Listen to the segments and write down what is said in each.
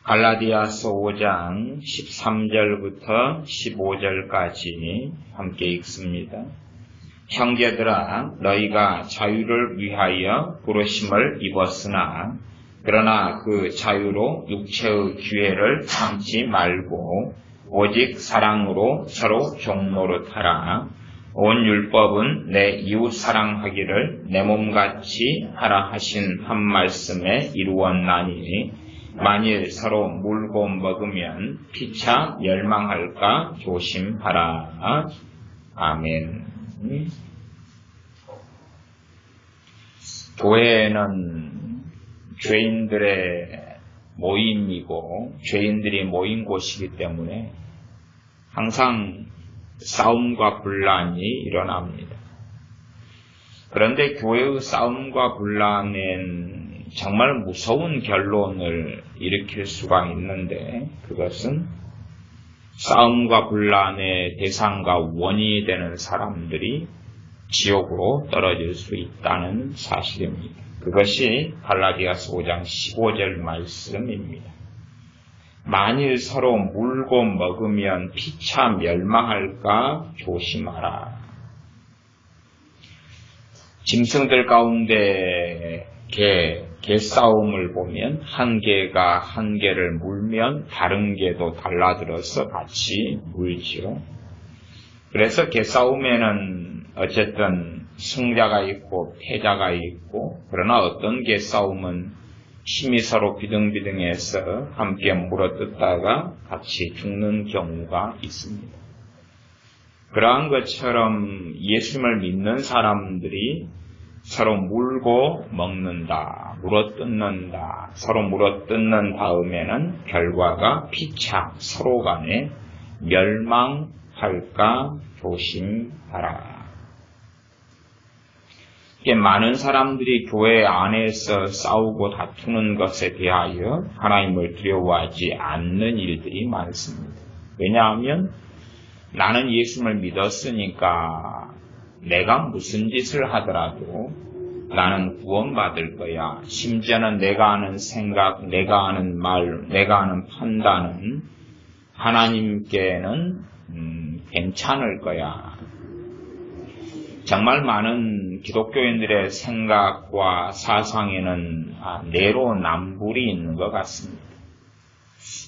갈라디아서 5장 13절부터 15절까지 함께 읽습니다. 형제들아, 너희가 자유를 위하여 부르심을 입었으나 그러나 그 자유로 육체의 기회를 참지 말고 오직 사랑으로 서로 종노릇하라. 온 율법은 내 이웃 사랑하기를 내 몸같이 하라 하신 한 말씀에 이루었나니 만일 서로 물고 먹으면 피차 멸망할까 조심하라. 아멘. 교회는 죄인들의 모임이고 죄인들이 모인 곳이기 때문에 항상 싸움과 분란이 일어납니다. 그런데 교회의 싸움과 분란은 정말 무서운 결론을 일으킬 수가 있는데 그것은 싸움과 분란의 대상과 원인이 되는 사람들이 지옥으로 떨어질 수 있다는 사실입니다. 그것이 갈라디아서 5장 15절 말씀입니다. 만일 서로 물고 먹으면 피차 멸망할까 조심하라. 짐승들 가운데 개싸움을 보면 한 개가 한 개를 물면 다른 개도 달라들어서 같이 물지요. 그래서 개싸움에는 어쨌든 승자가 있고 패자가 있고, 그러나 어떤 개싸움은 힘이 서로 비등비등해서 함께 물어뜯다가 같이 죽는 경우가 있습니다. 그러한 것처럼 예수님을 믿는 사람들이 서로 물고 먹는다, 물어뜯는다. 서로 물어뜯는 다음에는 결과가 피차 서로 간에 멸망할까 조심하라. 많은 사람들이 교회 안에서 싸우고 다투는 것에 대하여 하나님을 두려워하지 않는 일들이 많습니다. 왜냐하면 나는 예수님을 믿었으니까 내가 무슨 짓을 하더라도 나는 구원받을 거야. 심지어는 내가 하는 생각, 내가 하는 말, 내가 하는 판단은 하나님께는 괜찮을 거야. 정말 많은 기독교인들의 생각과 사상에는 내로남불이 있는 것 같습니다.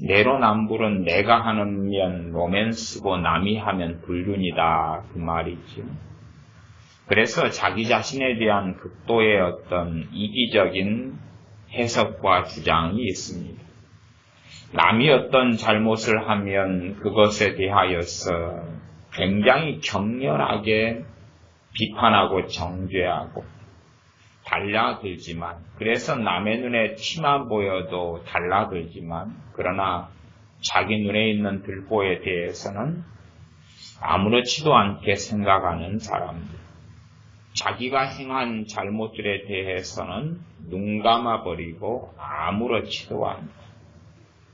내로남불은 내가 하면 로맨스고 남이 하면 불륜이다 그 말이죠. 그래서 자기 자신에 대한 극도의 어떤 이기적인 해석과 주장이 있습니다. 남이 어떤 잘못을 하면 그것에 대하여서 굉장히 격렬하게 비판하고 정죄하고 달라들지만, 그래서 남의 눈에 티만 보여도 달라들지만, 그러나 자기 눈에 있는 들보에 대해서는 아무렇지도 않게 생각하는 사람들, 자기가 행한 잘못들에 대해서는 눈 감아버리고 아무렇지도 않고,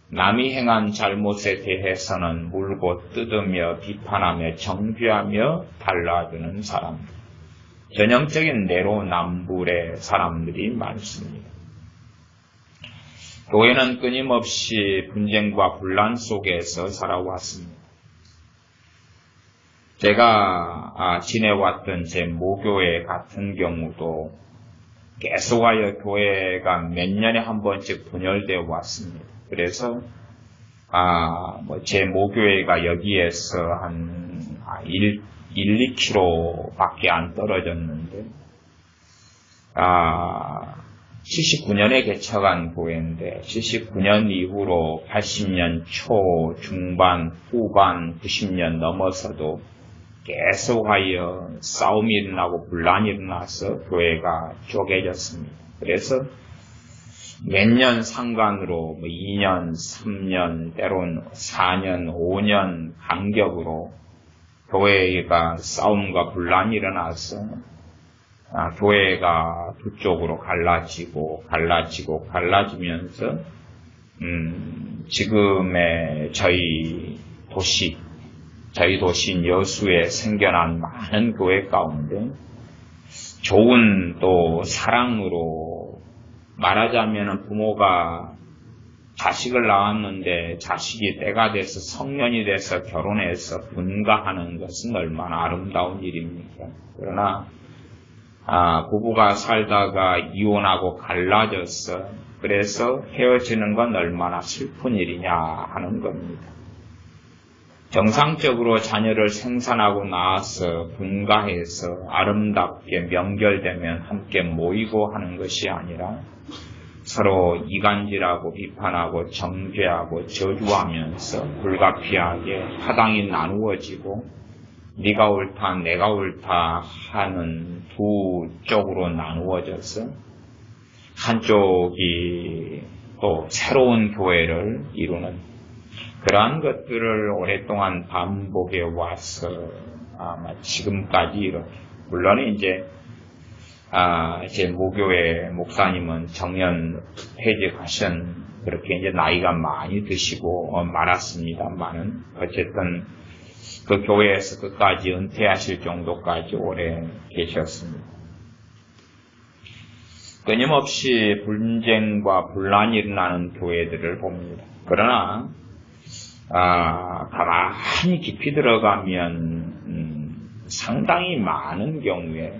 남이 행한 잘못에 대해서는 물고 뜯으며 비판하며 정죄하며 달라드는 사람들, 전형적인 내로남불의 사람들이 많습니다. 교회는 끊임없이 분쟁과 분란 속에서 살아왔습니다. 제가 지내왔던 제 모교회 같은 경우도 계속하여 교회가 몇 년에 한 번씩 분열되어 왔습니다. 그래서 제 모교회가 여기에서 한 1-2km 밖에 안 떨어졌는데 79년에 개척한 교회인데 79년 이후로 80년 초, 중반, 후반, 90년 넘어서도 계속하여 싸움이 일어나고 분란이 일어나서 교회가 쪼개졌습니다. 그래서 몇 년 상관으로 2년, 3년, 때론 4년, 5년 간격으로 교회가 싸움과 분란이 일어나서 교회가 두 쪽으로 갈라지면서 지금의 저희 도시인 여수에 생겨난 많은 교회 가운데 좋은 또 사랑으로 말하자면 부모가 자식을 낳았는데 자식이 때가 돼서 성년이 돼서 결혼해서 분가하는 것은 얼마나 아름다운 일입니까? 그러나 부부가 살다가 이혼하고 갈라졌어. 그래서 헤어지는 건 얼마나 슬픈 일이냐 하는 겁니다. 정상적으로 자녀를 생산하고 나서 분가해서 아름답게 명결되면 함께 모이고 하는 것이 아니라 서로 이간질하고 비판하고 정죄하고 저주하면서 불가피하게 파당이 나누어지고 네가 옳다 내가 옳다 하는 두 쪽으로 나누어져서 한쪽이 또 새로운 교회를 이루는 그러한 것들을 오랫동안 반복해 와서 아마 지금까지 이렇게 물론 이제 제 모교회 목사님은 정년 퇴직하신 그렇게 이제 나이가 많이 드시고 말았습니다만은 어쨌든 그 교회에서 끝까지 은퇴하실 정도까지 오래 계셨습니다. 끊임없이 분쟁과 분란이 일어나는 교회들을 봅니다. 그러나 가만히 깊이 들어가면 상당히 많은 경우에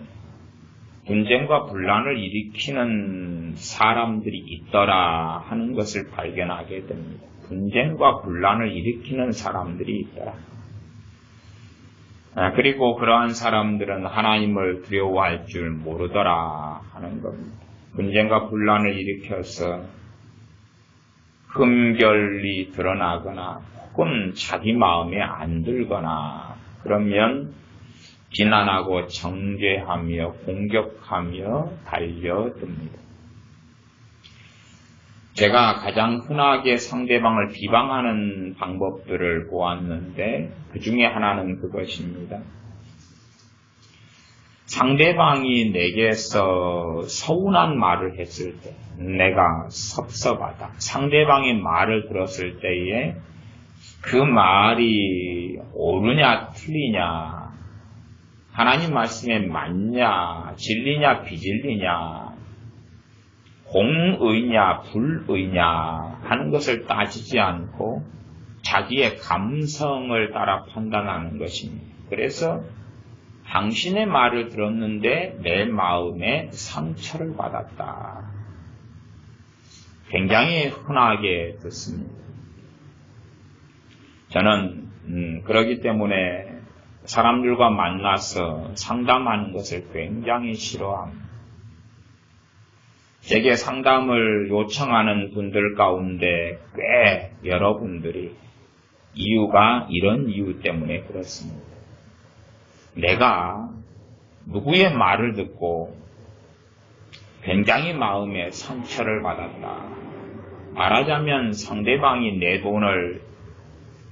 분쟁과 분란을 일으키는 사람들이 있더라 하는 것을 발견하게 됩니다. 분쟁과 분란을 일으키는 사람들이 있더라. 그리고 그러한 사람들은 하나님을 두려워할 줄 모르더라 하는 겁니다. 분쟁과 분란을 일으켜서 흠결이 드러나거나 혹은 자기 마음에 안 들거나 그러면 비난하고 정죄하며 공격하며 달려듭니다. 제가 가장 흔하게 상대방을 비방하는 방법들을 보았는데 그 중에 하나는 그것입니다. 상대방이 내게서 서운한 말을 했을 때 내가 섭섭하다. 상대방의 말을 들었을 때에 그 말이 옳으냐 틀리냐 하나님 말씀에 맞냐 진리냐 비진리냐 공의냐 불의냐 하는 것을 따지지 않고 자기의 감성을 따라 판단하는 것입니다. 그래서 당신의 말을 들었는데 내 마음에 상처를 받았다. 굉장히 흔하게 듣습니다. 저는 그러기 때문에 사람들과 만나서 상담하는 것을 굉장히 싫어합니다. 제게 상담을 요청하는 분들 가운데 꽤 여러분들이 이유가 이런 이유 때문에 그렇습니다. 내가 누구의 말을 듣고 굉장히 마음에 상처를 받았다. 말하자면 상대방이 내 돈을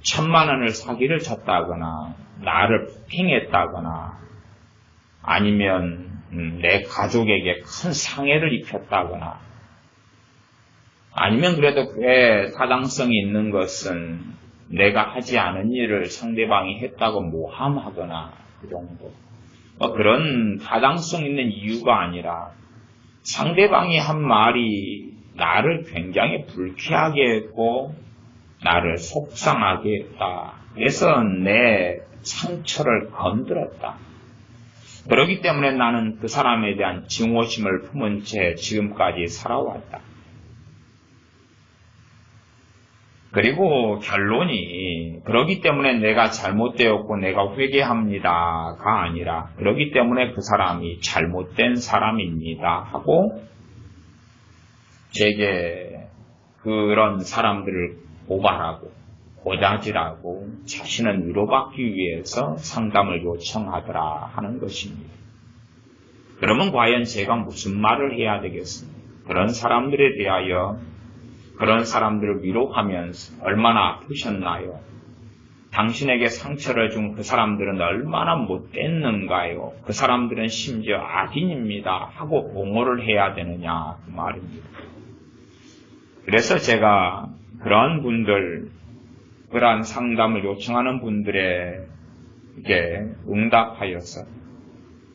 1,000만 원을 사기를 쳤다거나 나를 폭행했다거나 아니면 내 가족에게 큰 상해를 입혔다거나 아니면 그래도 꽤 타당성이 있는 것은 내가 하지 않은 일을 상대방이 했다고 모함하거나 그 정도. 그런 타당성 있는 이유가 아니라 상대방이 한 말이 나를 굉장히 불쾌하게 했고 나를 속상하게 했다. 그래서 내 상처를 건드렸다. 그렇기 때문에 나는 그 사람에 대한 증오심을 품은 채 지금까지 살아왔다. 그리고 결론이 그렇기 때문에 내가 잘못되었고 내가 회개합니다가 아니라 그렇기 때문에 그 사람이 잘못된 사람입니다 하고 제게 그런 사람들을 고발하고 고자질하고 자신을 위로받기 위해서 상담을 요청하더라 하는 것입니다. 그러면 과연 제가 무슨 말을 해야 되겠습니까? 그런 사람들에 대하여 그런 사람들을 위로하면서 얼마나 아프셨나요? 당신에게 상처를 준 그 사람들은 얼마나 못됐는가요? 그 사람들은 심지어 악인입니다 하고 옹호를 해야 되느냐 그 말입니다. 그래서 제가 그런 분들 그러한 상담을 요청하는 분들에게 응답하여서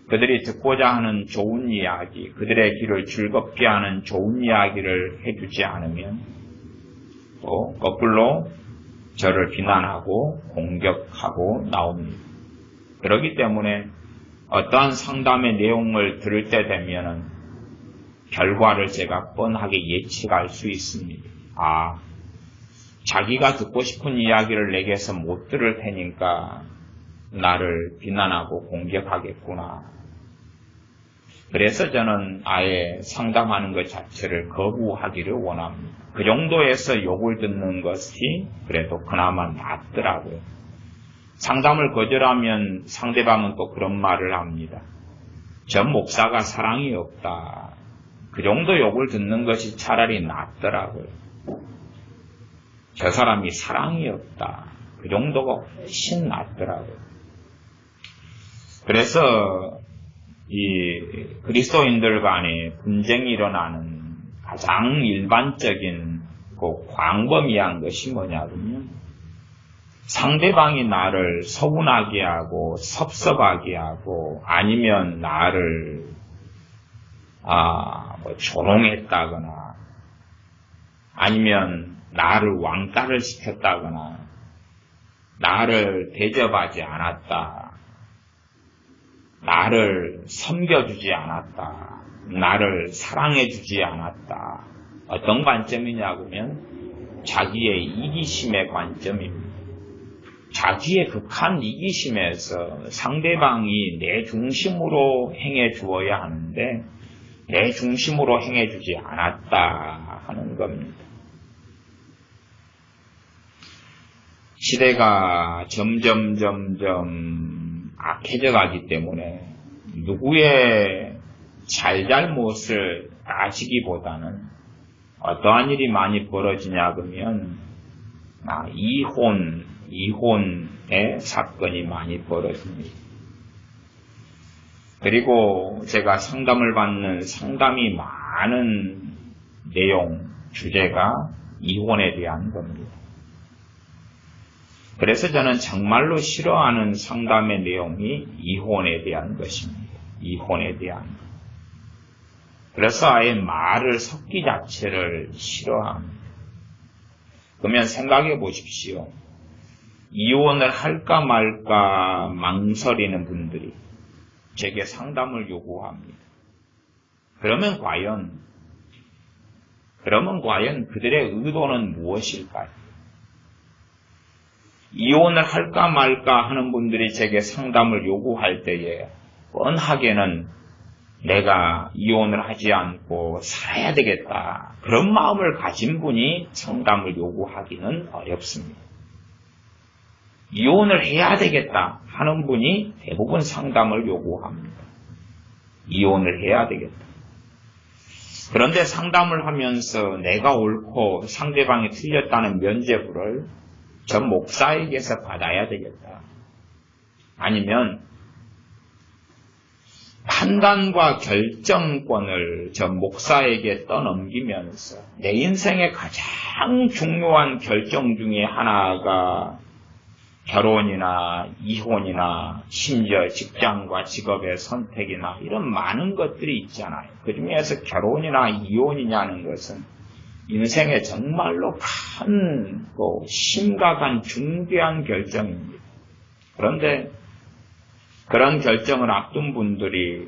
그들이 듣고자 하는 좋은 이야기, 그들의 길을 즐겁게 하는 좋은 이야기를 해주지 않으면 또 거꾸로 저를 비난하고 공격하고 나옵니다. 그렇기 때문에 어떠한 상담의 내용을 들을 때 되면은 결과를 제가 뻔하게 예측할 수 있습니다. 자기가 듣고 싶은 이야기를 내게서 못 들을 테니까 나를 비난하고 공격하겠구나. 그래서 저는 아예 상담하는 것 자체를 거부하기를 원합니다. 그 정도에서 욕을 듣는 것이 그래도 그나마 낫더라고요. 상담을 거절하면 상대방은 또 그런 말을 합니다. 저 목사가 사랑이 없다. 그 정도 욕을 듣는 것이 차라리 낫더라고요. 저 사람이 사랑이 없다. 그 정도가 훨씬 낫더라고요. 그래서 이 그리스도인들 간에 분쟁이 일어나는 가장 일반적인 그 광범위한 것이 뭐냐면요. 상대방이 나를 서운하게 하고 섭섭하게 하고 아니면 나를 조롱했다거나 아니면 나를 왕따를 시켰다거나 나를 대접하지 않았다. 나를 섬겨주지 않았다. 나를 사랑해주지 않았다. 어떤 관점이냐면 자기의 이기심의 관점입니다. 자기의 극한 이기심에서 상대방이 내 중심으로 행해 주어야 하는데 내 중심으로 행해 주지 않았다 하는 겁니다. 시대가 점점 악해져 가기 때문에 누구의 잘못을 따지기보다는 어떠한 일이 많이 벌어지냐 그러면 이혼의 사건이 많이 벌어집니다. 그리고 제가 상담을 받는 상담이 많은 내용, 주제가 이혼에 대한 겁니다. 그래서 저는 정말로 싫어하는 상담의 내용이 이혼에 대한 것입니다. 이혼에 대한 것. 그래서 아예 말을 섞기 자체를 싫어합니다. 그러면 생각해 보십시오. 이혼을 할까 말까 망설이는 분들이 제게 상담을 요구합니다. 그러면 과연 그들의 의도는 무엇일까요? 이혼을 할까 말까 하는 분들이 제게 상담을 요구할 때에 뻔하게는 내가 이혼을 하지 않고 살아야 되겠다. 그런 마음을 가진 분이 상담을 요구하기는 어렵습니다. 이혼을 해야 되겠다 하는 분이 대부분 상담을 요구합니다. 이혼을 해야 되겠다. 그런데 상담을 하면서 내가 옳고 상대방이 틀렸다는 면죄부를 저 목사에게서 받아야 되겠다. 아니면 판단과 결정권을 저 목사에게 떠넘기면서 내 인생의 가장 중요한 결정 중에 하나가 결혼이나 이혼이나 심지어 직장과 직업의 선택이나 이런 많은 것들이 있잖아요. 그 중에서 결혼이나 이혼이냐는 것은 인생에 정말로 큰 심각한 중대한 결정입니다. 그런데 그런 결정을 앞둔 분들이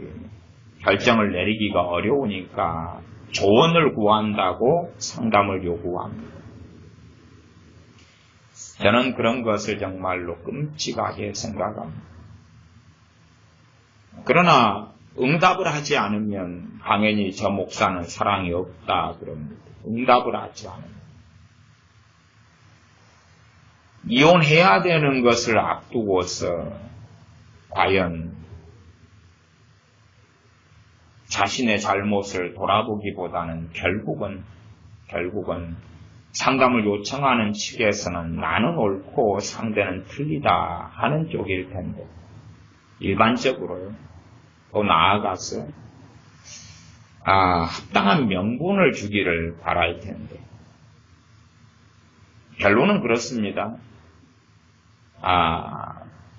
결정을 내리기가 어려우니까 조언을 구한다고 상담을 요구합니다. 저는 그런 것을 정말로 끔찍하게 생각합니다. 그러나 응답을 하지 않으면 당연히 저 목사는 사랑이 없다 그럽니다. 응답을 하지 않으면. 이혼해야 되는 것을 앞두고서 과연 자신의 잘못을 돌아보기보다는 결국은 상담을 요청하는 측에서는 나는 옳고 상대는 틀리다 하는 쪽일 텐데 일반적으로요. 더 나아가서 합당한 명분을 주기를 바랄 텐데 결론은 그렇습니다.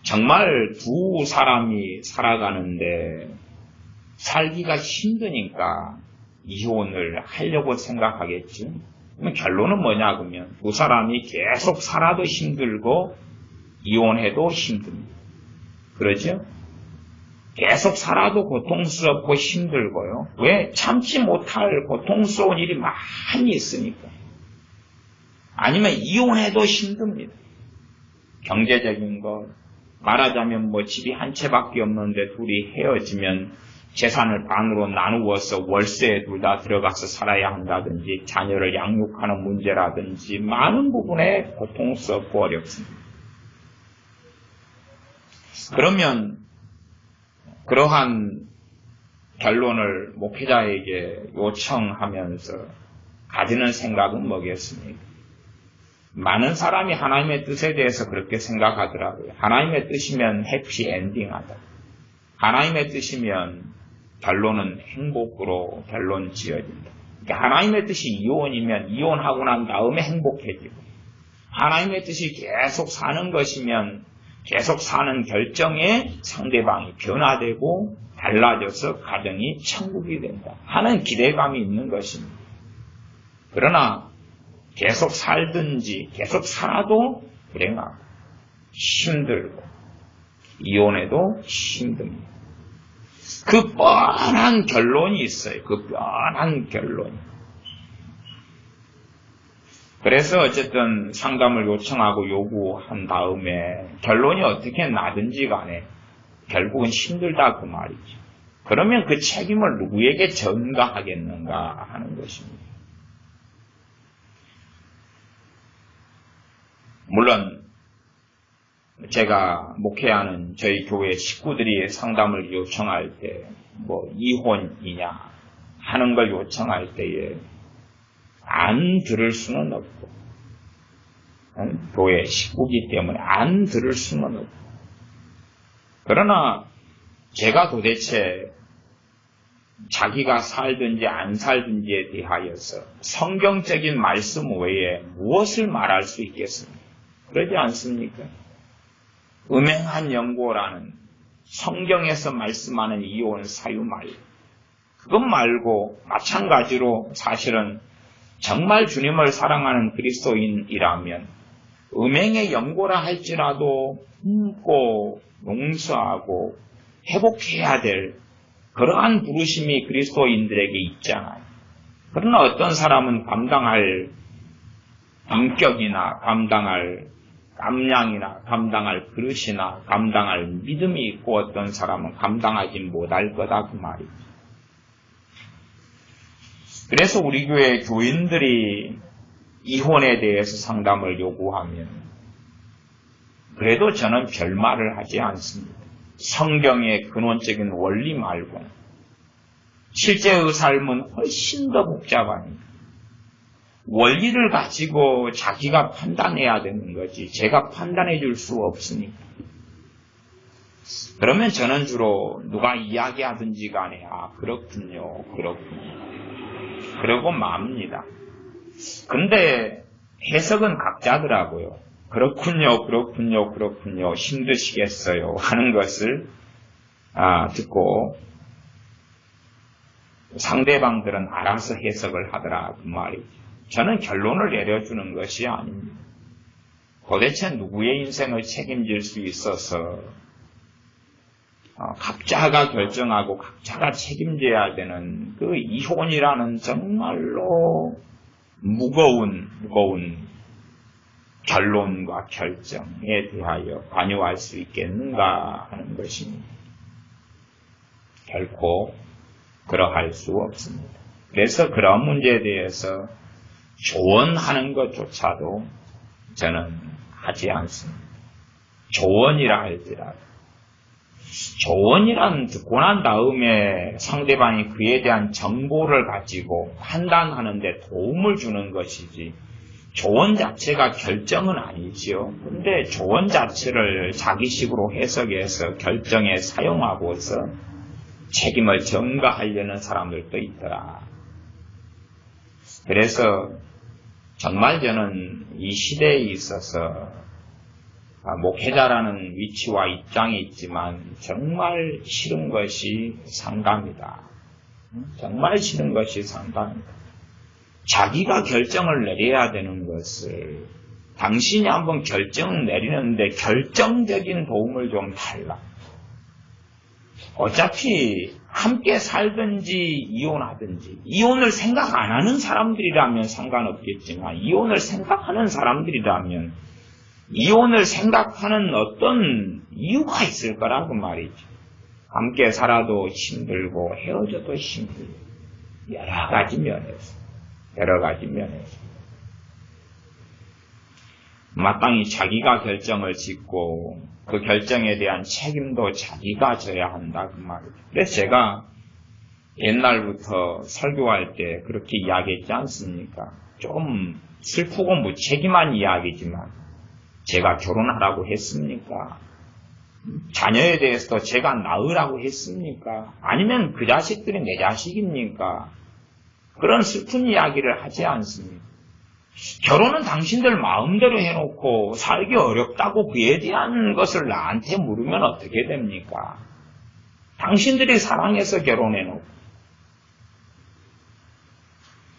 정말 두 사람이 살아가는데 살기가 힘드니까 이혼을 하려고 생각하겠지. 그럼 결론은 뭐냐 그러면 두 사람이 계속 살아도 힘들고 이혼해도 힘듭니다. 그러죠? 계속 살아도 고통스럽고 힘들고요. 왜? 참지 못할 고통스러운 일이 많이 있으니까. 아니면 이혼해도 힘듭니다. 경제적인 것, 말하자면 뭐 집이 한 채밖에 없는데 둘이 헤어지면 재산을 반으로 나누어서 월세에 둘 다 들어가서 살아야 한다든지 자녀를 양육하는 문제라든지 많은 부분에 고통스럽고 어렵습니다. 그러면 그러한 결론을 목회자에게 요청하면서 가지는 생각은 뭐겠습니까? 많은 사람이 하나님의 뜻에 대해서 그렇게 생각하더라고요. 하나님의 뜻이면 해피엔딩하다. 하나님의 뜻이면 결론은 행복으로 결론 지어진다. 그러니까 하나님의 뜻이 이혼이면 이혼하고 난 다음에 행복해지고 하나님의 뜻이 계속 사는 것이면 계속 사는 결정에 상대방이 변화되고 달라져서 가정이 천국이 된다 하는 기대감이 있는 것입니다. 그러나 계속 살든지 계속 살아도 불행하고 힘들고 이혼해도 힘듭니다. 그 뻔한 결론이 있어요. 그 뻔한 결론이. 그래서 어쨌든 상담을 요청하고 요구한 다음에 결론이 어떻게 나든지 간에 결국은 힘들다 그 말이죠. 그러면 그 책임을 누구에게 전가하겠는가 하는 것입니다. 물론 제가 목회하는 저희 교회 식구들이 상담을 요청할 때 뭐 이혼이냐 하는 걸 요청할 때에 안 들을 수는 없고 교회 식구이기 때문에 안 들을 수는 없고 그러나 제가 도대체 자기가 살든지 안 살든지에 대하여서 성경적인 말씀 외에 무엇을 말할 수 있겠습니까? 그러지 않습니까? 음행한 연고라는 성경에서 말씀하는 이혼 사유 말고 그것 말고 마찬가지로 사실은 정말 주님을 사랑하는 그리스도인이라면 음행의 연고라 할지라도 품고 용서하고 회복해야 될 그러한 부르심이 그리스도인들에게 있잖아요. 그러나 어떤 사람은 감당할 인격이나 감당할 깜냥이나 감당할 그릇이나 감당할 믿음이 있고 어떤 사람은 감당하지 못할 거다 그 말이죠. 그래서 우리 교회 교인들이 이혼에 대해서 상담을 요구하면 그래도 저는 별말을 하지 않습니다. 성경의 근원적인 원리 말고는 실제의 삶은 훨씬 더 복잡합니다. 원리를 가지고 자기가 판단해야 되는 거지 제가 판단해 줄 수 없으니까. 그러면 저는 주로 누가 이야기하든지 간에 그렇군요 그러고 맙니다. 근데 해석은 각자더라고요. 그렇군요 힘드시겠어요 하는 것을 듣고 상대방들은 알아서 해석을 하더라 그 말이죠. 저는 결론을 내려주는 것이 아닙니다. 도대체 누구의 인생을 책임질 수 있어서 각자가 결정하고 각자가 책임져야 되는 그 이혼이라는 정말로 무거운 결론과 결정에 대하여 관여할 수 있겠는가 하는 것입니다. 결코 그러할 수 없습니다. 그래서 그런 문제에 대해서 조언하는 것조차도 저는 하지 않습니다. 조언이라 할지라도 조언이란 듣고 난 다음에 상대방이 그에 대한 정보를 가지고 판단하는 데 도움을 주는 것이지 조언 자체가 결정은 아니지요. 근데 조언 자체를 자기식으로 해석해서 결정에 사용하고서 책임을 전가하려는 사람들도 있더라. 그래서 정말 저는 이 시대에 있어서 목회자라는 위치와 입장이 있지만 정말 싫은 것이 상담이다. 정말 싫은 것이 상담이다. 자기가 결정을 내려야 되는 것을 당신이 한번 결정을 내리는데 결정적인 도움을 좀 달라. 어차피 함께 살든지 이혼하든지, 이혼을 생각 안 하는 사람들이라면 상관없겠지만 이혼을 생각하는 사람들이라면 이혼을 생각하는 어떤 이유가 있을 거라고 말이죠. 함께 살아도 힘들고 헤어져도 힘들고 여러 가지 면에서 마땅히 자기가 결정을 짓고 그 결정에 대한 책임도 자기가 져야 한다 그 말이죠. 그래서 제가 옛날부터 설교할 때 그렇게 이야기했지 않습니까? 좀 슬프고 무책임한 이야기지만 제가 결혼하라고 했습니까? 자녀에 대해서도 제가 낳으라고 했습니까? 아니면 그 자식들이 내 자식입니까? 그런 슬픈 이야기를 하지 않습니다. 결혼은 당신들 마음대로 해놓고 살기 어렵다고 그에 대한 것을 나한테 물으면 어떻게 됩니까? 당신들이 사랑해서 결혼해놓고.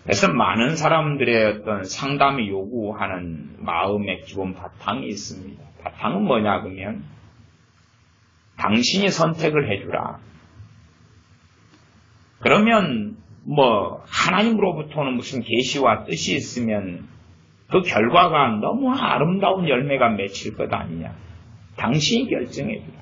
그래서 많은 사람들의 어떤 상담이 요구하는 마음의 기본 바탕이 있습니다. 바탕은 뭐냐 그러면 당신이 선택을 해주라. 그러면 하나님으로부터는 무슨 계시와 뜻이 있으면 그 결과가 너무 아름다운 열매가 맺힐 것 아니냐. 당신이 결정해주라.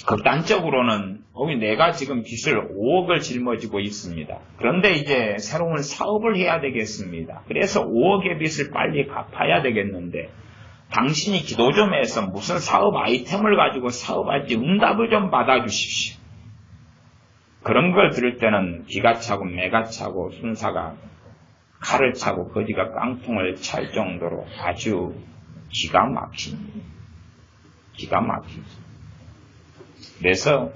극단적으로는 내가 지금 빚을 5억을 짊어지고 있습니다. 그런데 이제 새로운 사업을 해야 되겠습니다. 그래서 5억의 빚을 빨리 갚아야 되겠는데 당신이 기도 좀 해서 무슨 사업 아이템을 가지고 사업할지 응답을 좀 받아주십시오. 그런 걸 들을 때는 기가 차고 매가 차고 순사가 칼을 차고 거지가 깡통을 찰 정도로 아주 기가 막힙니다. 기가 막히죠. 그래서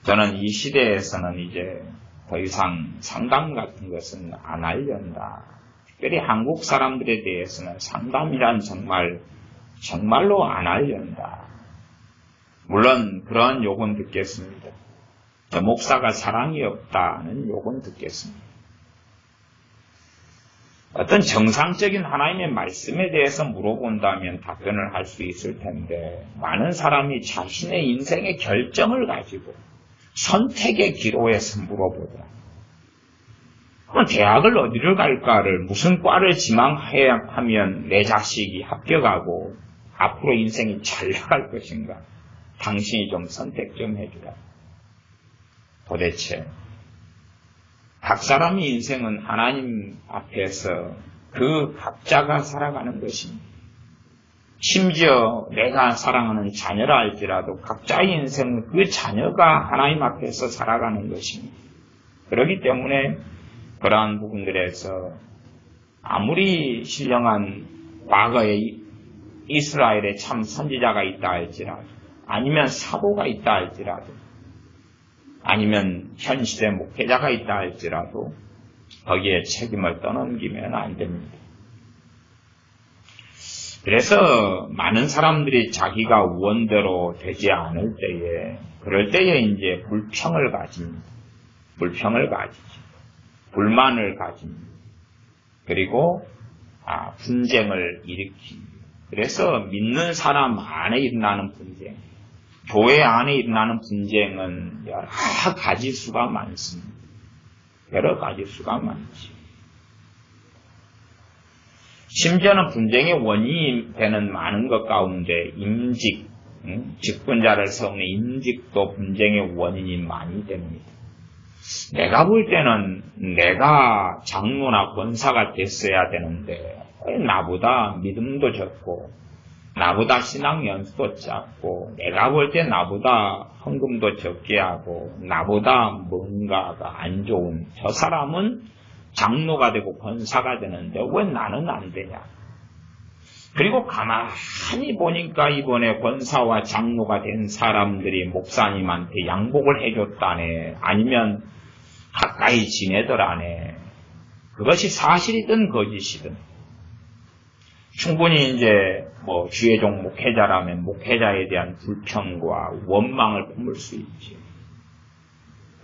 저는 이 시대에서는 이제 더 이상 상담 같은 것은 안 하려다. 특별히 한국 사람들에 대해서는 상담이란 정말로 안 하려다. 물론 그런 욕은 듣겠습니다. 저 목사가 사랑이 없다는 욕은 듣겠습니다. 어떤 정상적인 하나님의 말씀에 대해서 물어본다면 답변을 할 수 있을 텐데 많은 사람이 자신의 인생의 결정을 가지고 선택의 기로에서 물어보더라. 그럼 대학을 어디를 갈까를 무슨 과를 지망해야 하면 내 자식이 합격하고 앞으로 인생이 잘 나갈 것인가? 당신이 좀 선택 좀 해주라. 도대체 각 사람의 인생은 하나님 앞에서 그 각자가 살아가는 것입니다. 심지어 내가 사랑하는 자녀라 할지라도 각자의 인생은 그 자녀가 하나님 앞에서 살아가는 것입니다. 그렇기 때문에 그러한 부분들에서 아무리 신령한 과거에 이스라엘에 참 선지자가 있다 할지라도 아니면 사도가 있다 할지라도 아니면 현 시대 목회자가 있다 할지라도 거기에 책임을 떠넘기면 안 됩니다. 그래서 많은 사람들이 자기가 원대로 되지 않을 때에 그럴 때에 이제 불평을 가집니다. 불평을 가지죠. 불만을 가집니다. 그리고 분쟁을 일으킵니다. 그래서 믿는 사람 안에 일어나는 분쟁, 교회 안에 일어나는 분쟁은 여러 가지 수가 많습니다. 여러 가지 수가 많지. 심지어는 분쟁의 원인이 되는 많은 것 가운데 임직, 직분자를 세우는 임직도 분쟁의 원인이 많이 됩니다. 내가 볼 때는 내가 장로나 권사가 됐어야 되는데 나보다 믿음도 적고 나보다 신앙 연수도 작고 내가 볼 때 나보다 헌금도 적게 하고 나보다 뭔가가 안 좋은 저 사람은 장로가 되고 권사가 되는데 왜 나는 안 되냐. 그리고 가만히 보니까 이번에 권사와 장로가 된 사람들이 목사님한테 양복을 해줬다네. 아니면 가까이 지내더라네. 그것이 사실이든 거짓이든 충분히 이제 주의종 목회자라면 목회자에 대한 불평과 원망을 품을 수 있지.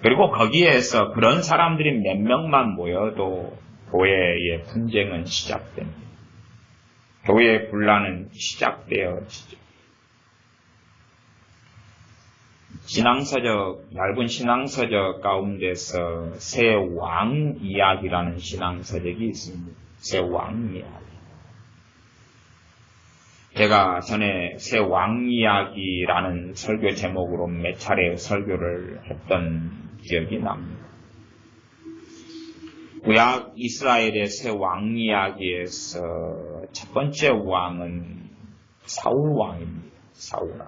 그리고 거기에서 그런 사람들이 몇 명만 모여도 교회의 분쟁은 시작됩니다. 교회의 분란은 시작되어지죠. 얇은 신앙서적 가운데서 새 왕 이야기라는 신앙서적이 있습니다. 새 왕 이야기. 제가 전에 새 왕 이야기라는 설교 제목으로 몇 차례 설교를 했던 기억이 납니다. 구약 이스라엘의 새 왕 이야기에서 첫 번째 왕은 사울 왕입니다. 사울 왕.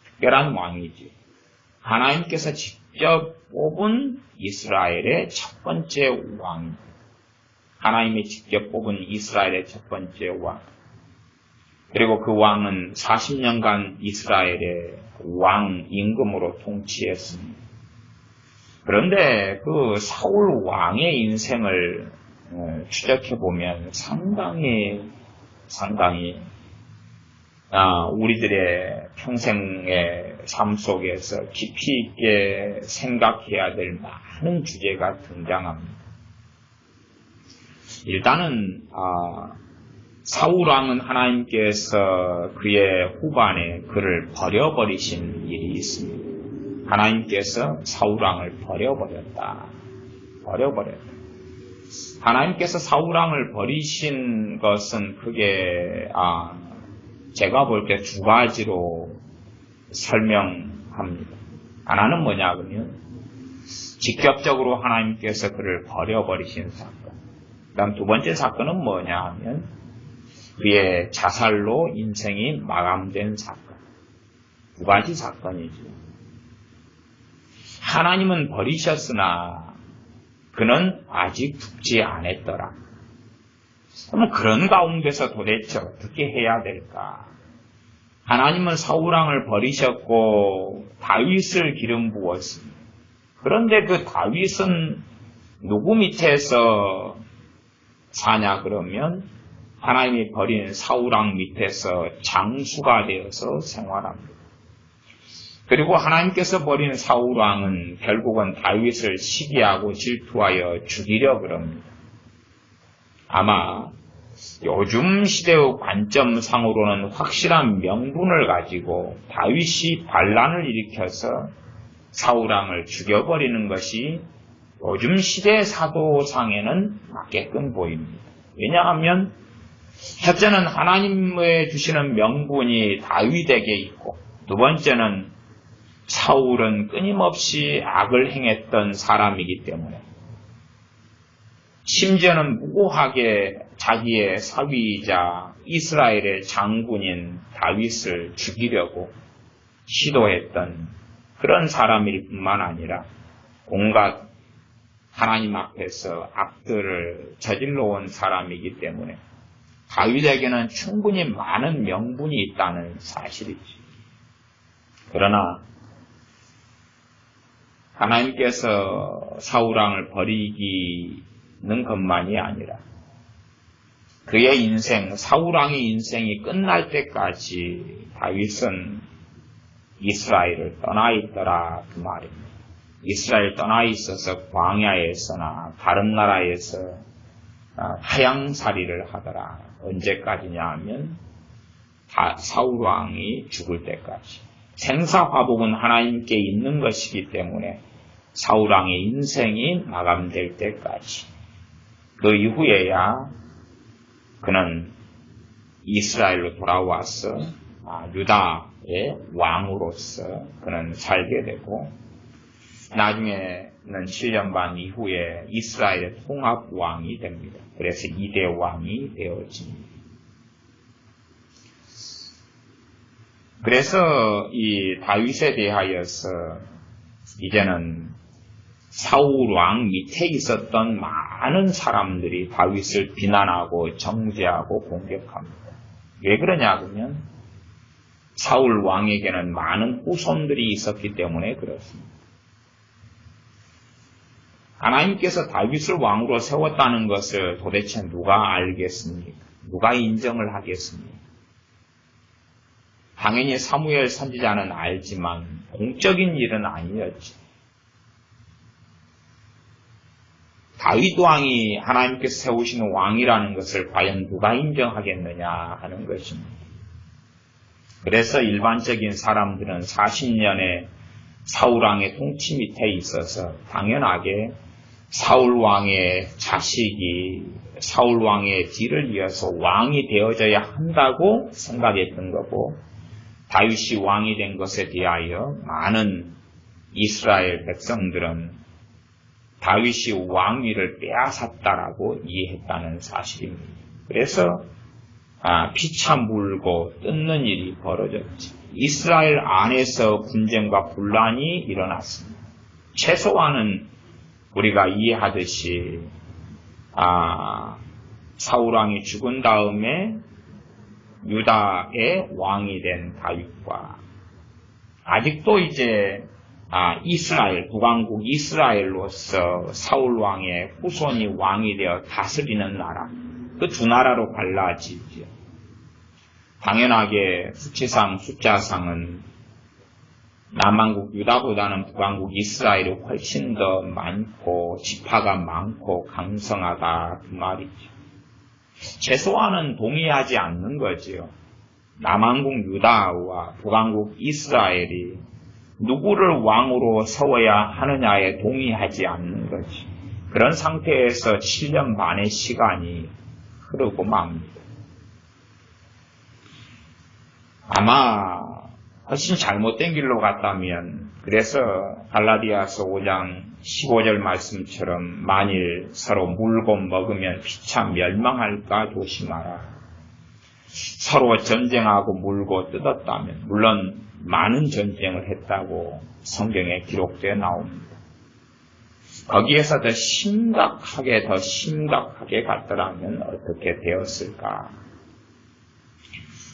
특별한 왕이지. 하나님께서 직접 뽑은 이스라엘의 첫 번째 왕. 하나님이 직접 뽑은 이스라엘의 첫 번째 왕. 그리고 그 왕은 40년간 이스라엘의 왕 임금으로 통치했습니다. 그런데 그 사울 왕의 인생을 추적해보면 상당히 우리들의 평생의 삶 속에서 깊이 있게 생각해야 될 많은 주제가 등장합니다. 일단은 사울 왕은 하나님께서 그의 후반에 그를 버려버리신 일이 있습니다. 하나님께서 사울 왕을 버려버렸다. 하나님께서 사울 왕을 버리신 것은 크게 제가 볼 때 두 가지로 설명합니다. 하나는 뭐냐 그러면 직접적으로 하나님께서 그를 버려버리신 사건. 그다음 두 번째 사건은 뭐냐 하면 그의 자살로 인생이 마감된 사건. 두 가지 사건이죠. 하나님은 버리셨으나 그는 아직 죽지 않았더라. 그럼 그런 가운데서 도대체 어떻게 해야 될까? 하나님은 사울 왕을 버리셨고 다윗을 기름 부었습니다. 그런데 그 다윗은 누구 밑에서 사냐 그러면 하나님이 버린 사울 왕 밑에서 장수가 되어서 생활합니다. 그리고 하나님께서 버린 사울 왕은 결국은 다윗을 시기하고 질투하여 죽이려 그럽니다. 아마 요즘 시대의 관점상으로는 확실한 명분을 가지고 다윗이 반란을 일으켜서 사울 왕을 죽여버리는 것이 요즘 시대 사도상에는 맞게끔 보입니다. 왜냐하면 첫째는 하나님의 주시는 명분이 다윗에게 있고 두 번째는 사울은 끊임없이 악을 행했던 사람이기 때문에 심지어는 무고하게 자기의 사위이자 이스라엘의 장군인 다윗을 죽이려고 시도했던 그런 사람일 뿐만 아니라 온갖 하나님 앞에서 악들을 저질러 온 사람이기 때문에 다윗에게는 충분히 많은 명분이 있다는 사실이지. 그러나 하나님께서 사울 왕을 버리기는 것만이 아니라 그의 인생, 사울 왕의 인생이 끝날 때까지 다윗은 이스라엘을 떠나 있더라 그 말입니다. 이스라엘 떠나 있어서 광야에서나 다른 나라에서 타향살이를 하더라. 언제까지냐 하면 사울 왕이 죽을 때까지. 생사화복은 하나님께 있는 것이기 때문에 사울 왕의 인생이 마감될 때까지. 그 이후에야 그는 이스라엘로 돌아와서 유다의 왕으로서 그는 살게 되고 나중에는 7년 반 이후에 이스라엘의 통합왕이 됩니다. 그래서 2대 왕이 되어집니다. 그래서 이 다윗에 대하여서 이제는 사울 왕 밑에 있었던 많은 사람들이 다윗을 비난하고 정죄하고 공격합니다. 왜 그러냐 그러면 사울 왕에게는 많은 후손들이 있었기 때문에 그렇습니다. 하나님께서 다윗을 왕으로 세웠다는 것을 도대체 누가 알겠습니까? 누가 인정을 하겠습니까? 당연히 사무엘 선지자는 알지만 공적인 일은 아니었지. 다윗 왕이 하나님께서 세우시는 왕이라는 것을 과연 누가 인정하겠느냐 하는 것입니다. 그래서 일반적인 사람들은 40년의 사울 왕의 통치 밑에 있어서 당연하게 사울 왕의 자식이 사울 왕의 뒤를 이어서 왕이 되어져야 한다고 생각했던 거고, 다윗이 왕이 된 것에 대하여 많은 이스라엘 백성들은 다윗이 왕위를 빼앗았다라고 이해했다는 사실입니다. 그래서 피차 물고 뜯는 일이 벌어졌죠. 이스라엘 안에서 분쟁과 분란이 일어났습니다. 최소한은 우리가 이해하듯이 사울 왕이 죽은 다음에 유다의 왕이 된 다윗과 아직도 이제 이스라엘, 북왕국 이스라엘로서 사울 왕의 후손이 왕이 되어 다스리는 나라, 그 두 나라로 갈라지죠. 당연하게 수치상, 숫자상은 남왕국 유다보다는 북왕국 이스라엘이 훨씬 더 많고 지파가 많고 강성하다 그 말이죠. 최소한은 동의하지 않는 거지요. 남왕국 유다와 북왕국 이스라엘이 누구를 왕으로 세워야 하느냐에 동의하지 않는 거지. 그런 상태에서 7년 반의 시간이 흐르고 맙니다. 아마 훨씬 잘못된 길로 갔다면, 그래서 갈라디아서 5장 15절 말씀처럼 만일 서로 물고 먹으면 피차 멸망할까 조심하라. 서로 전쟁하고 물고 뜯었다면, 물론 많은 전쟁을 했다고 성경에 기록되어 나옵니다. 거기에서 더 심각하게 갔더라면 어떻게 되었을까?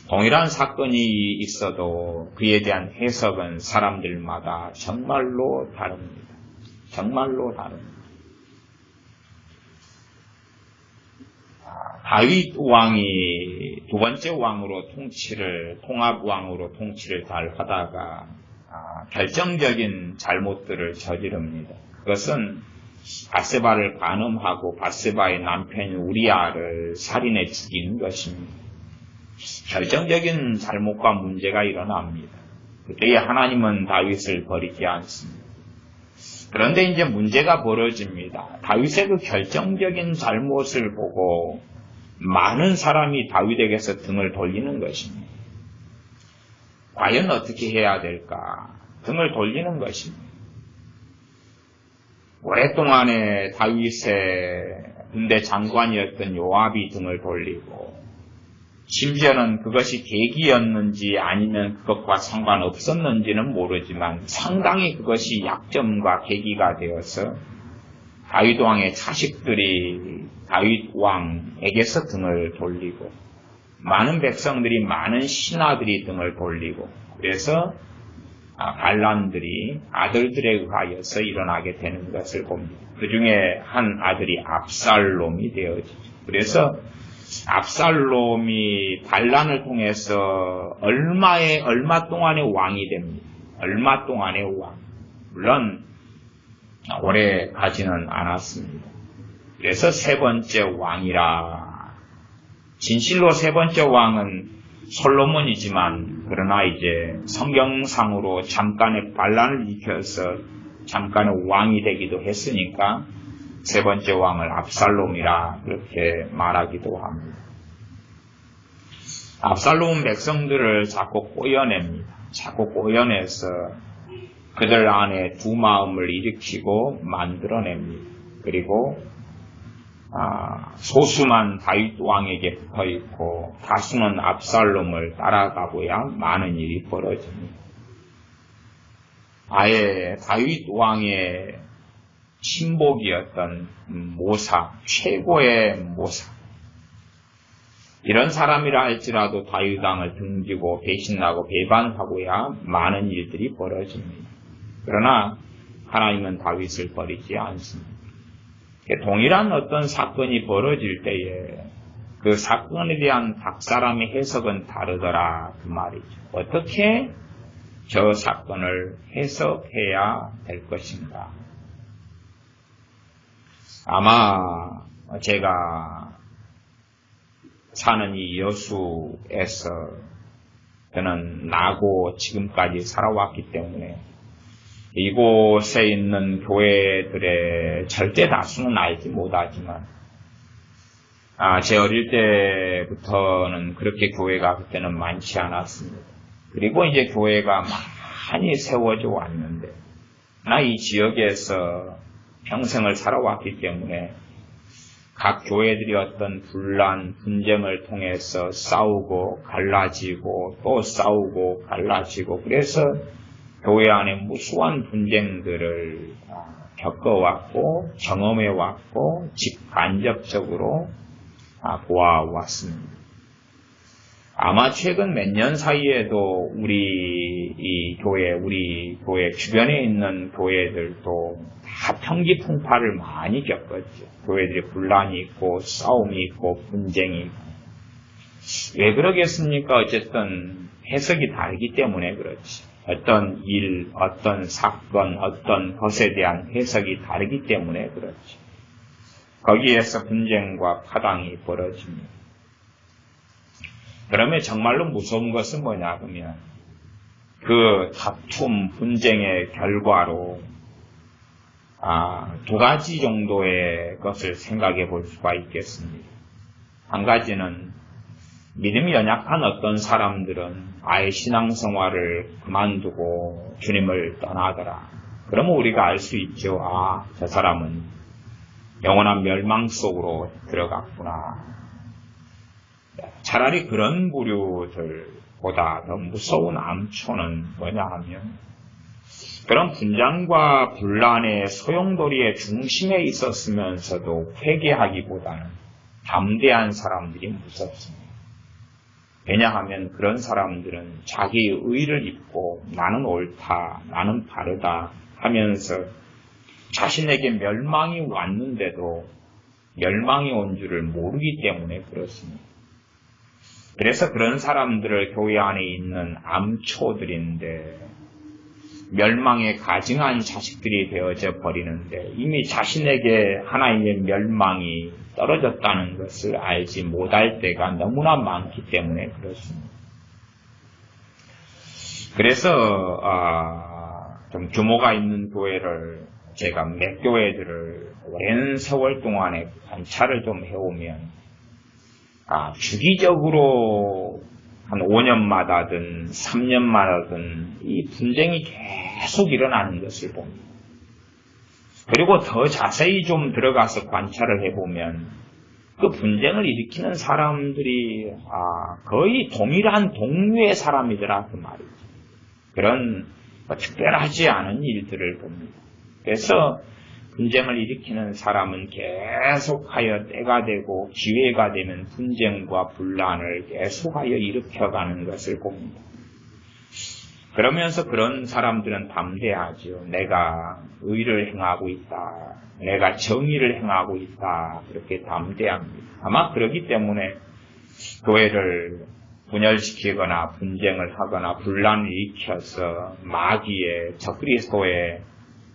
동일한 사건이 있어도 그에 대한 해석은 사람들마다 정말로 다릅니다. 정말로 다릅니다. 다윗 왕이 두 번째 왕으로 통합왕으로 통치를 잘 하다가 결정적인 잘못들을 저지릅니다. 그것은 밧세바를 간음하고 밧세바의 남편 우리아를 살인해 죽이는 것입니다. 결정적인 잘못과 문제가 일어납니다. 그때에 하나님은 다윗을 버리지 않습니다. 그런데 이제 문제가 벌어집니다. 다윗의 그 결정적인 잘못을 보고 많은 사람이 다윗에게서 등을 돌리는 것입니다. 과연 어떻게 해야 될까? 등을 돌리는 것입니다. 오랫동안에 다윗의 군대 장관이었던 요압이 등을 돌리고, 심지어는 그것이 계기였는지 아니면 그것과 상관없었는지는 모르지만 상당히 그것이 약점과 계기가 되어서 다윗 왕의 자식들이 다윗 왕에게서 등을 돌리고, 많은 백성들이, 많은 신하들이 등을 돌리고, 그래서 반란들이 아들들에 의하여서 일어나게 되는 것을 봅니다. 그 중에 한 아들이 압살롬이 되어지죠. 그래서 압살롬이 반란을 통해서 얼마 동안의 왕이 됩니다. 얼마 동안의 왕. 물론 오래 가지는 않았습니다. 그래서 세 번째 왕이라. 진실로 세 번째 왕은 솔로몬이지만, 그러나 이제 성경상으로 잠깐의 반란을 일으켜서 잠깐의 왕이 되기도 했으니까 세 번째 왕을 압살롬이라 그렇게 말하기도 합니다. 압살롬은 백성들을 자꾸 꼬여냅니다. 자꾸 꼬여내서 그들 안에 두 마음을 일으키고 만들어냅니다. 그리고 소수만 다윗 왕에게 붙어있고 다수는 압살롬을 따라가고야 많은 일이 벌어집니다. 아예 다윗 왕의 친복이었던 모사, 최고의 모사, 이런 사람이라 할지라도 다윗 왕을 등지고 배신하고 배반하고야 많은 일들이 벌어집니다. 그러나 하나님은 다윗을 버리지 않습니다. 동일한 어떤 사건이 벌어질 때에 그 사건에 대한 각 사람의 해석은 다르더라 그 말이죠. 어떻게 저 사건을 해석해야 될 것인가? 아마 제가 사는 이 여수에서 저는 나고 지금까지 살아왔기 때문에 이곳에 있는 교회들의 절대 다수는 알지 못하지만 제 어릴 때부터는 그렇게 교회가 그때는 많지 않았습니다. 그리고 이제 교회가 많이 세워져 왔는데 나 이 지역에서 평생을 살아왔기 때문에 각 교회들이 어떤 분란, 분쟁을 통해서 싸우고 갈라지고 또 싸우고 갈라지고 그래서 교회 안에 무수한 분쟁들을 겪어왔고 경험해왔고 직간접적으로 보아왔습니다. 아마 최근 몇 년 사이에도 우리 교회 주변에 있는 교회들도 다 평기풍파를 많이 겪었죠. 교회들이 분란이 있고 싸움이 있고 분쟁이 있고. 왜 그러겠습니까? 어쨌든 해석이 다르기 때문에 그렇지. 어떤 일, 어떤 사건, 어떤 것에 대한 해석이 다르기 때문에 그렇지. 거기에서 분쟁과 파당이 벌어집니다. 그러면 정말로 무서운 것은 뭐냐 그러면 그 다툼, 분쟁의 결과로 두 가지 정도의 것을 생각해 볼 수가 있겠습니다. 한 가지는 믿음이 연약한 어떤 사람들은 아예 신앙생활을 그만두고 주님을 떠나더라. 그러면 우리가 알 수 있죠. 저 사람은 영원한 멸망 속으로 들어갔구나. 차라리 그런 부류들보다 더 무서운 암초는 뭐냐 하면 그런 분쟁과 분란의 소용돌이의 중심에 있었으면서도 회개하기보다는 담대한 사람들이 무섭습니다. 왜냐하면 그런 사람들은 자기의 의를 입고 나는 옳다, 나는 바르다 하면서 자신에게 멸망이 왔는데도 멸망이 온 줄을 모르기 때문에 그렇습니다. 그래서 그런 사람들을 교회 안에 있는 암초들인데 멸망에 가증한 자식들이 되어져 버리는데 이미 자신에게 하나님의 멸망이 떨어졌다는 것을 알지 못할 때가 너무나 많기 때문에 그렇습니다. 그래서 좀 규모가 있는 교회를 제가 몇 교회들을 오랜 세월 동안에 관찰을 좀 해오면 주기적으로 한 5년마다든 3년마다든 이 분쟁이 계속 일어나는 것을 봅니다. 그리고 더 자세히 좀 들어가서 관찰을 해보면 그 분쟁을 일으키는 사람들이 거의 동일한 동류의 사람이더라 그 말이죠. 그런 특별하지 않은 일들을 봅니다. 그래서 분쟁을 일으키는 사람은 계속하여 때가 되고 기회가 되면 분쟁과 분란을 계속하여 일으켜가는 것을 봅니다. 그러면서 그런 사람들은 담대하죠. 내가 의를 행하고 있다. 내가 정의를 행하고 있다. 그렇게 담대합니다. 아마 그렇기 때문에 교회를 분열시키거나 분쟁을 하거나 분란을 일으켜서 마귀의 적그리스도의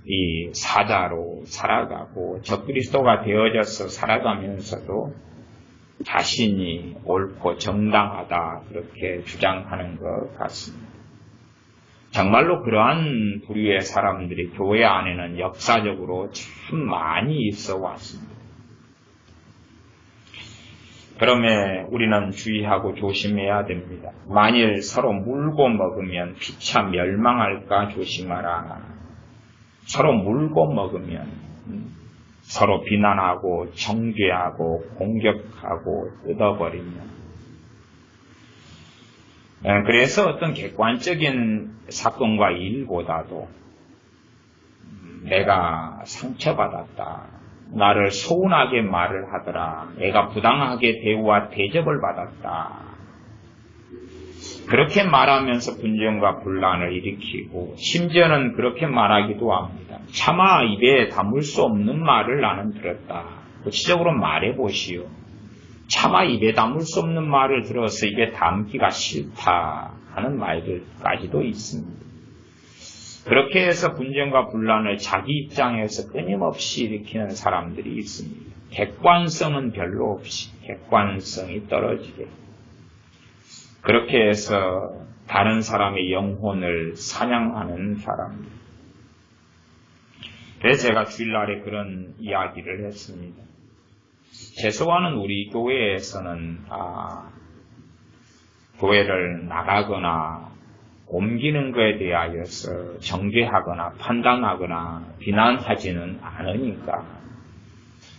이 사자로 살아가고 적그리스도가 되어져서 살아가면서도 자신이 옳고 정당하다 그렇게 주장하는 것 같습니다. 정말로 그러한 부류의 사람들이 교회 안에는 역사적으로 참 많이 있어 왔습니다. 그러면 우리는 주의하고 조심해야 됩니다. 만일 서로 물고 먹으면 피차 멸망할까 조심하라. 서로 물고 먹으면 서로 비난하고 정죄하고 공격하고 뜯어버리면 그래서 어떤 객관적인 사건과 일보다도 내가 상처받았다. 나를 서운하게 말을 하더라. 내가 부당하게 대우와 대접을 받았다. 그렇게 말하면서 분쟁과 분란을 일으키고 심지어는 그렇게 말하기도 합니다. 차마 입에 담을 수 없는 말을 나는 들었다. 구체적으로 말해보시오. 차마 입에 담을 수 없는 말을 들어서 입에 담기가 싫다 하는 말들까지도 있습니다. 그렇게 해서 분쟁과 분란을 자기 입장에서 끊임없이 일으키는 사람들이 있습니다. 객관성은 별로 없이 객관성이 떨어지게 그렇게 해서 다른 사람의 영혼을 사냥하는 사람들. 그래서 제가 주일날에 그런 이야기를 했습니다. 최소한은 우리 교회에서는 교회를 나가거나 옮기는 것에 대하여서 정죄하거나 판단하거나 비난하지는 않으니까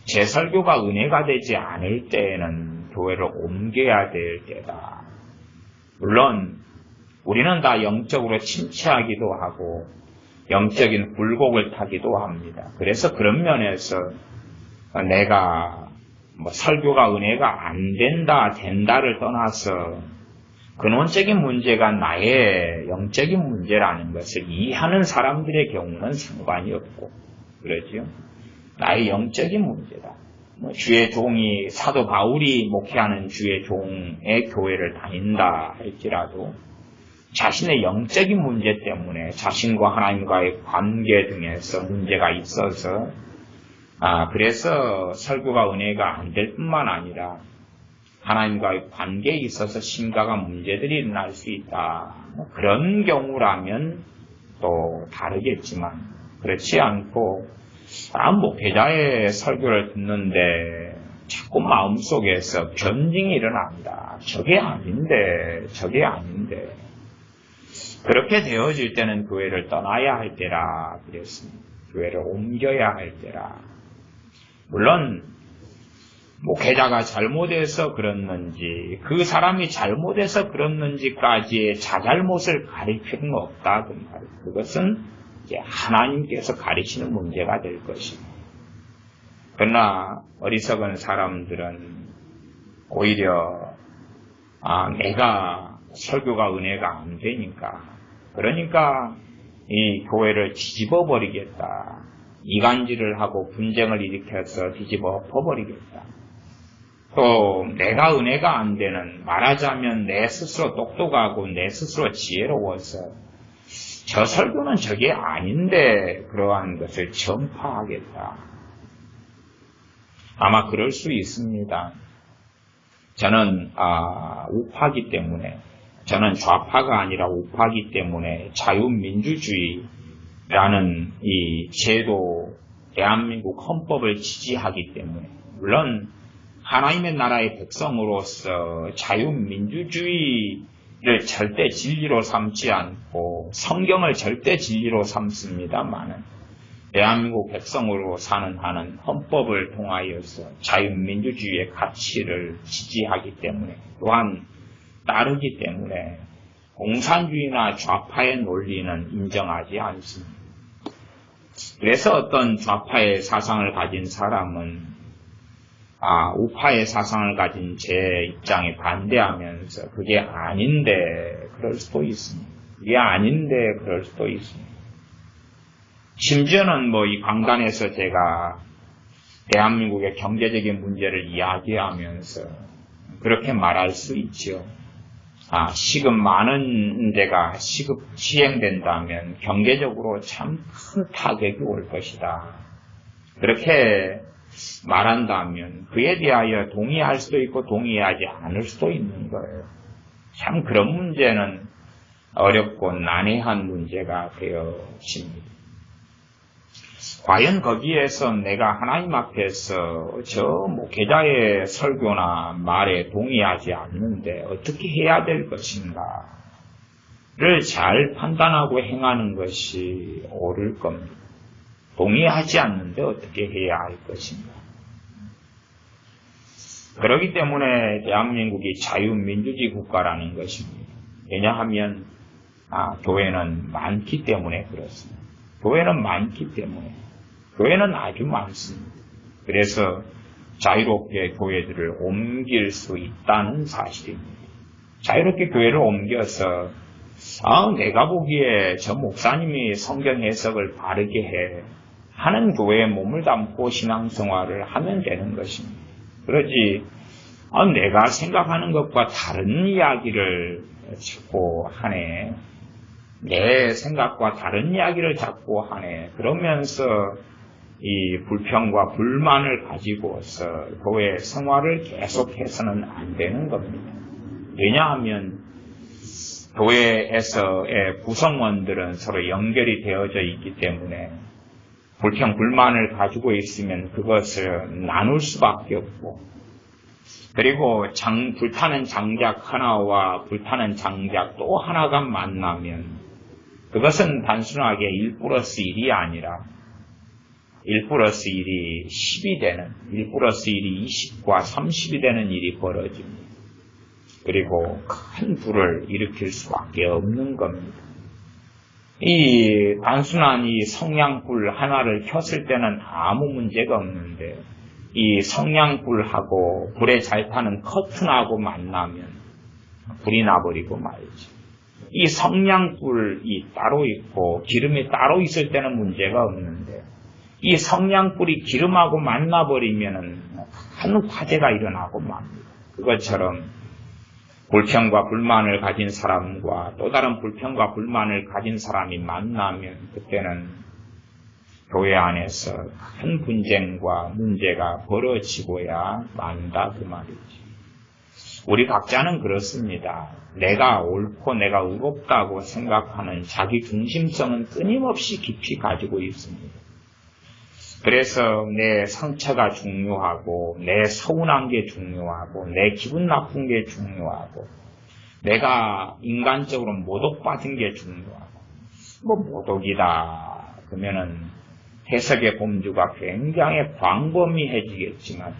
제 설교가 은혜가 되지 않을 때에는 교회를 옮겨야 될 때다. 물론 우리는 다 영적으로 침체하기도 하고 영적인 굴곡을 타기도 합니다. 그래서 그런 면에서 내가 설교가 은혜가 안 된다, 된다를 떠나서 근원적인 문제가 나의 영적인 문제라는 것을 이해하는 사람들의 경우는 상관이 없고, 그렇죠? 나의 영적인 문제다. 주의 종이, 사도 바울이 목회하는 주의 종의 교회를 다닌다 할지라도 자신의 영적인 문제 때문에 자신과 하나님과의 관계 등에서 문제가 있어서 그래서 설교가 은혜가 안 될 뿐만 아니라 하나님과의 관계에 있어서 심각한 문제들이 일어날 수 있다. 그런 경우라면 또 다르겠지만 그렇지 않고 목회자의 설교를 듣는데 자꾸 마음속에서 변증이 일어난다. 저게 아닌데 그렇게 되어질 때는 교회를 떠나야 할 때라 그랬습니다. 교회를 옮겨야 할 때라. 물론 목회자가 잘못해서 그렇는지 그 사람이 잘못해서 그렇는지까지의 자잘못을 가리키는 건 없다. 그것은 이제 하나님께서 가리시는 문제가 될 것입니다. 그러나 어리석은 사람들은 오히려 내가 설교가 은혜가 안 되니까 그러니까 이 교회를 뒤집어 버리겠다. 이간질을 하고 분쟁을 일으켜서 뒤집어 엎어버리겠다. 또 내가 은혜가 안 되는, 말하자면 내 스스로 똑똑하고 내 스스로 지혜로워서 저 설교는 저게 아닌데 그러한 것을 전파하겠다. 아마 그럴 수 있습니다. 저는 우파기 때문에, 저는 좌파가 아니라 우파기 때문에 자유민주주의라는 이 제도, 대한민국 헌법을 지지하기 때문에, 물론 하나님의 나라의 백성으로서 자유민주주의를 절대 진리로 삼지 않고 성경을 절대 진리로 삼습니다만은 대한민국 백성으로 사는 한은 헌법을 통하여서 자유민주주의의 가치를 지지하기 때문에 또한 따르기 때문에 공산주의나 좌파의 논리는 인정하지 않습니다. 그래서 어떤 좌파의 사상을 가진 사람은 우파의 사상을 가진 제 입장에 반대하면서 그게 아닌데 그럴 수도 있습니다. 그게 아닌데 그럴 수도 있습니다. 심지어는 이 강단에서 제가 대한민국의 경제적인 문제를 이야기하면서 그렇게 말할 수 있죠. 시급 많은 데가 시급 시행된다면 경제적으로 참 큰 타격이 올 것이다. 그렇게 말한다면 그에 대하여 동의할 수도 있고 동의하지 않을 수도 있는 거예요. 참 그런 문제는 어렵고 난해한 문제가 되어집니다. 과연 거기에서 내가 하나님 앞에서 저 목회자의 설교나 말에 동의하지 않는데 어떻게 해야 될 것인가를 잘 판단하고 행하는 것이 옳을 겁니다. 동의하지 않는데 어떻게 해야 할 것인가. 그렇기 때문에 대한민국이 자유민주주의 국가라는 것입니다. 왜냐하면 교회는 많기 때문에 그렇습니다. 교회는 많기 때문에. 교회는 아주 많습니다. 그래서 자유롭게 교회들을 옮길 수 있다는 사실입니다. 자유롭게 교회를 옮겨서 내가 보기에 저 목사님이 성경 해석을 바르게 해 하는 교회에 몸을 담고 신앙생활을 하면 되는 것입니다. 그러지 내가 생각하는 것과 다른 이야기를 자꾸 하네. 내 생각과 다른 이야기를 자꾸 하네. 그러면서 이 불평과 불만을 가지고서 교회 생활을 계속해서는 안 되는 겁니다. 왜냐하면 교회에서의 구성원들은 서로 연결이 되어져 있기 때문에 불평, 불만을 가지고 있으면 그것을 나눌 수밖에 없고, 그리고 불타는 장작 하나와 불타는 장작 또 하나가 만나면 그것은 단순하게 1+1이 아니라 1+1이 10이 되는, 1+1이 20과 30이 되는 일이 벌어집니다. 그리고 큰 불을 일으킬 수밖에 없는 겁니다. 이 단순한 이 성냥불 하나를 켰을 때는 아무 문제가 없는데, 이 성냥불하고 불에 잘 타는 커튼하고 만나면 불이 나버리고 말이죠. 이 성냥불이 따로 있고 기름이 따로 있을 때는 문제가 없는데, 이 성냥불이 기름하고 만나버리면 큰 화재가 일어나고 맙니다. 그것처럼 불평과 불만을 가진 사람과 또 다른 불평과 불만을 가진 사람이 만나면 그때는 교회 안에서 큰 분쟁과 문제가 벌어지고야 만다 그 말이지. 우리 각자는 그렇습니다. 내가 옳고 내가 의롭다고 생각하는 자기 중심성은 끊임없이 깊이 가지고 있습니다. 그래서 내 상처가 중요하고 내 서운한 게 중요하고 내 기분 나쁜 게 중요하고 내가 인간적으로 모독받은 게 중요하고, 모독이다 그러면은 해석의 범주가 굉장히 광범위해지겠지만,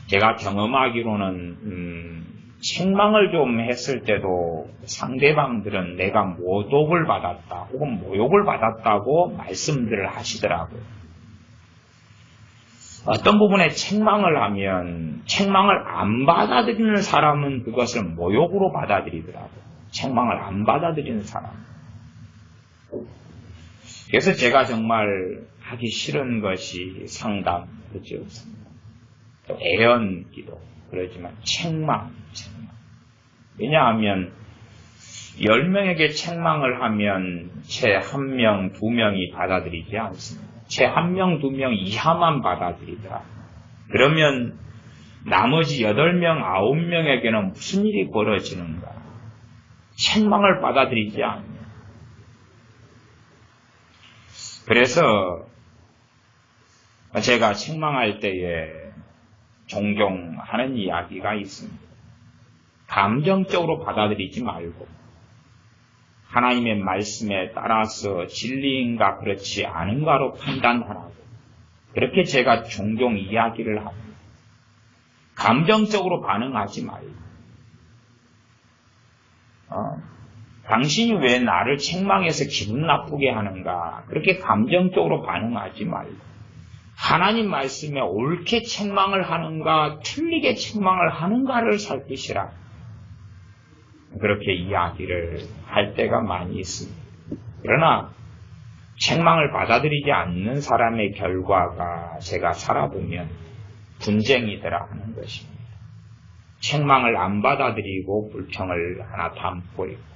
제가 경험하기로는 책망을 좀 했을 때도 상대방들은 내가 모독을 받았다 혹은 모욕을 받았다고 말씀들을 하시더라고요. 어떤 부분에 책망을 하면 책망을 안 받아들이는 사람은 그것을 모욕으로 받아들이더라고요. 책망을 안 받아들이는 사람. 그래서 제가 정말 하기 싫은 것이 상담, 그렇죠? 또 애언기도 그러지만 책망. 왜냐하면 10명에게 책망을 하면 채 1명, 2명이 받아들이지 않습니다. 채 1명, 2명 이하만 받아들이더라. 그러면 나머지 8명, 9명에게는 무슨 일이 벌어지는가? 책망을 받아들이지 않냐. 그래서 제가 책망할 때에 종종 하는 이야기가 있습니다. 감정적으로 받아들이지 말고 하나님의 말씀에 따라서 진리인가 그렇지 않은가로 판단하라고, 그렇게 제가 종종 이야기를 합니다. 감정적으로 반응하지 말고, 당신이 왜 나를 책망해서 기분 나쁘게 하는가, 그렇게 감정적으로 반응하지 말고 하나님 말씀에 옳게 책망을 하는가 틀리게 책망을 하는가를 살피시라, 그렇게 이야기를 할 때가 많이 있습니다. 그러나 책망을 받아들이지 않는 사람의 결과가 제가 살아보면 분쟁이더라 하는 것입니다. 책망을 안 받아들이고 불평을 하나 담고 있고,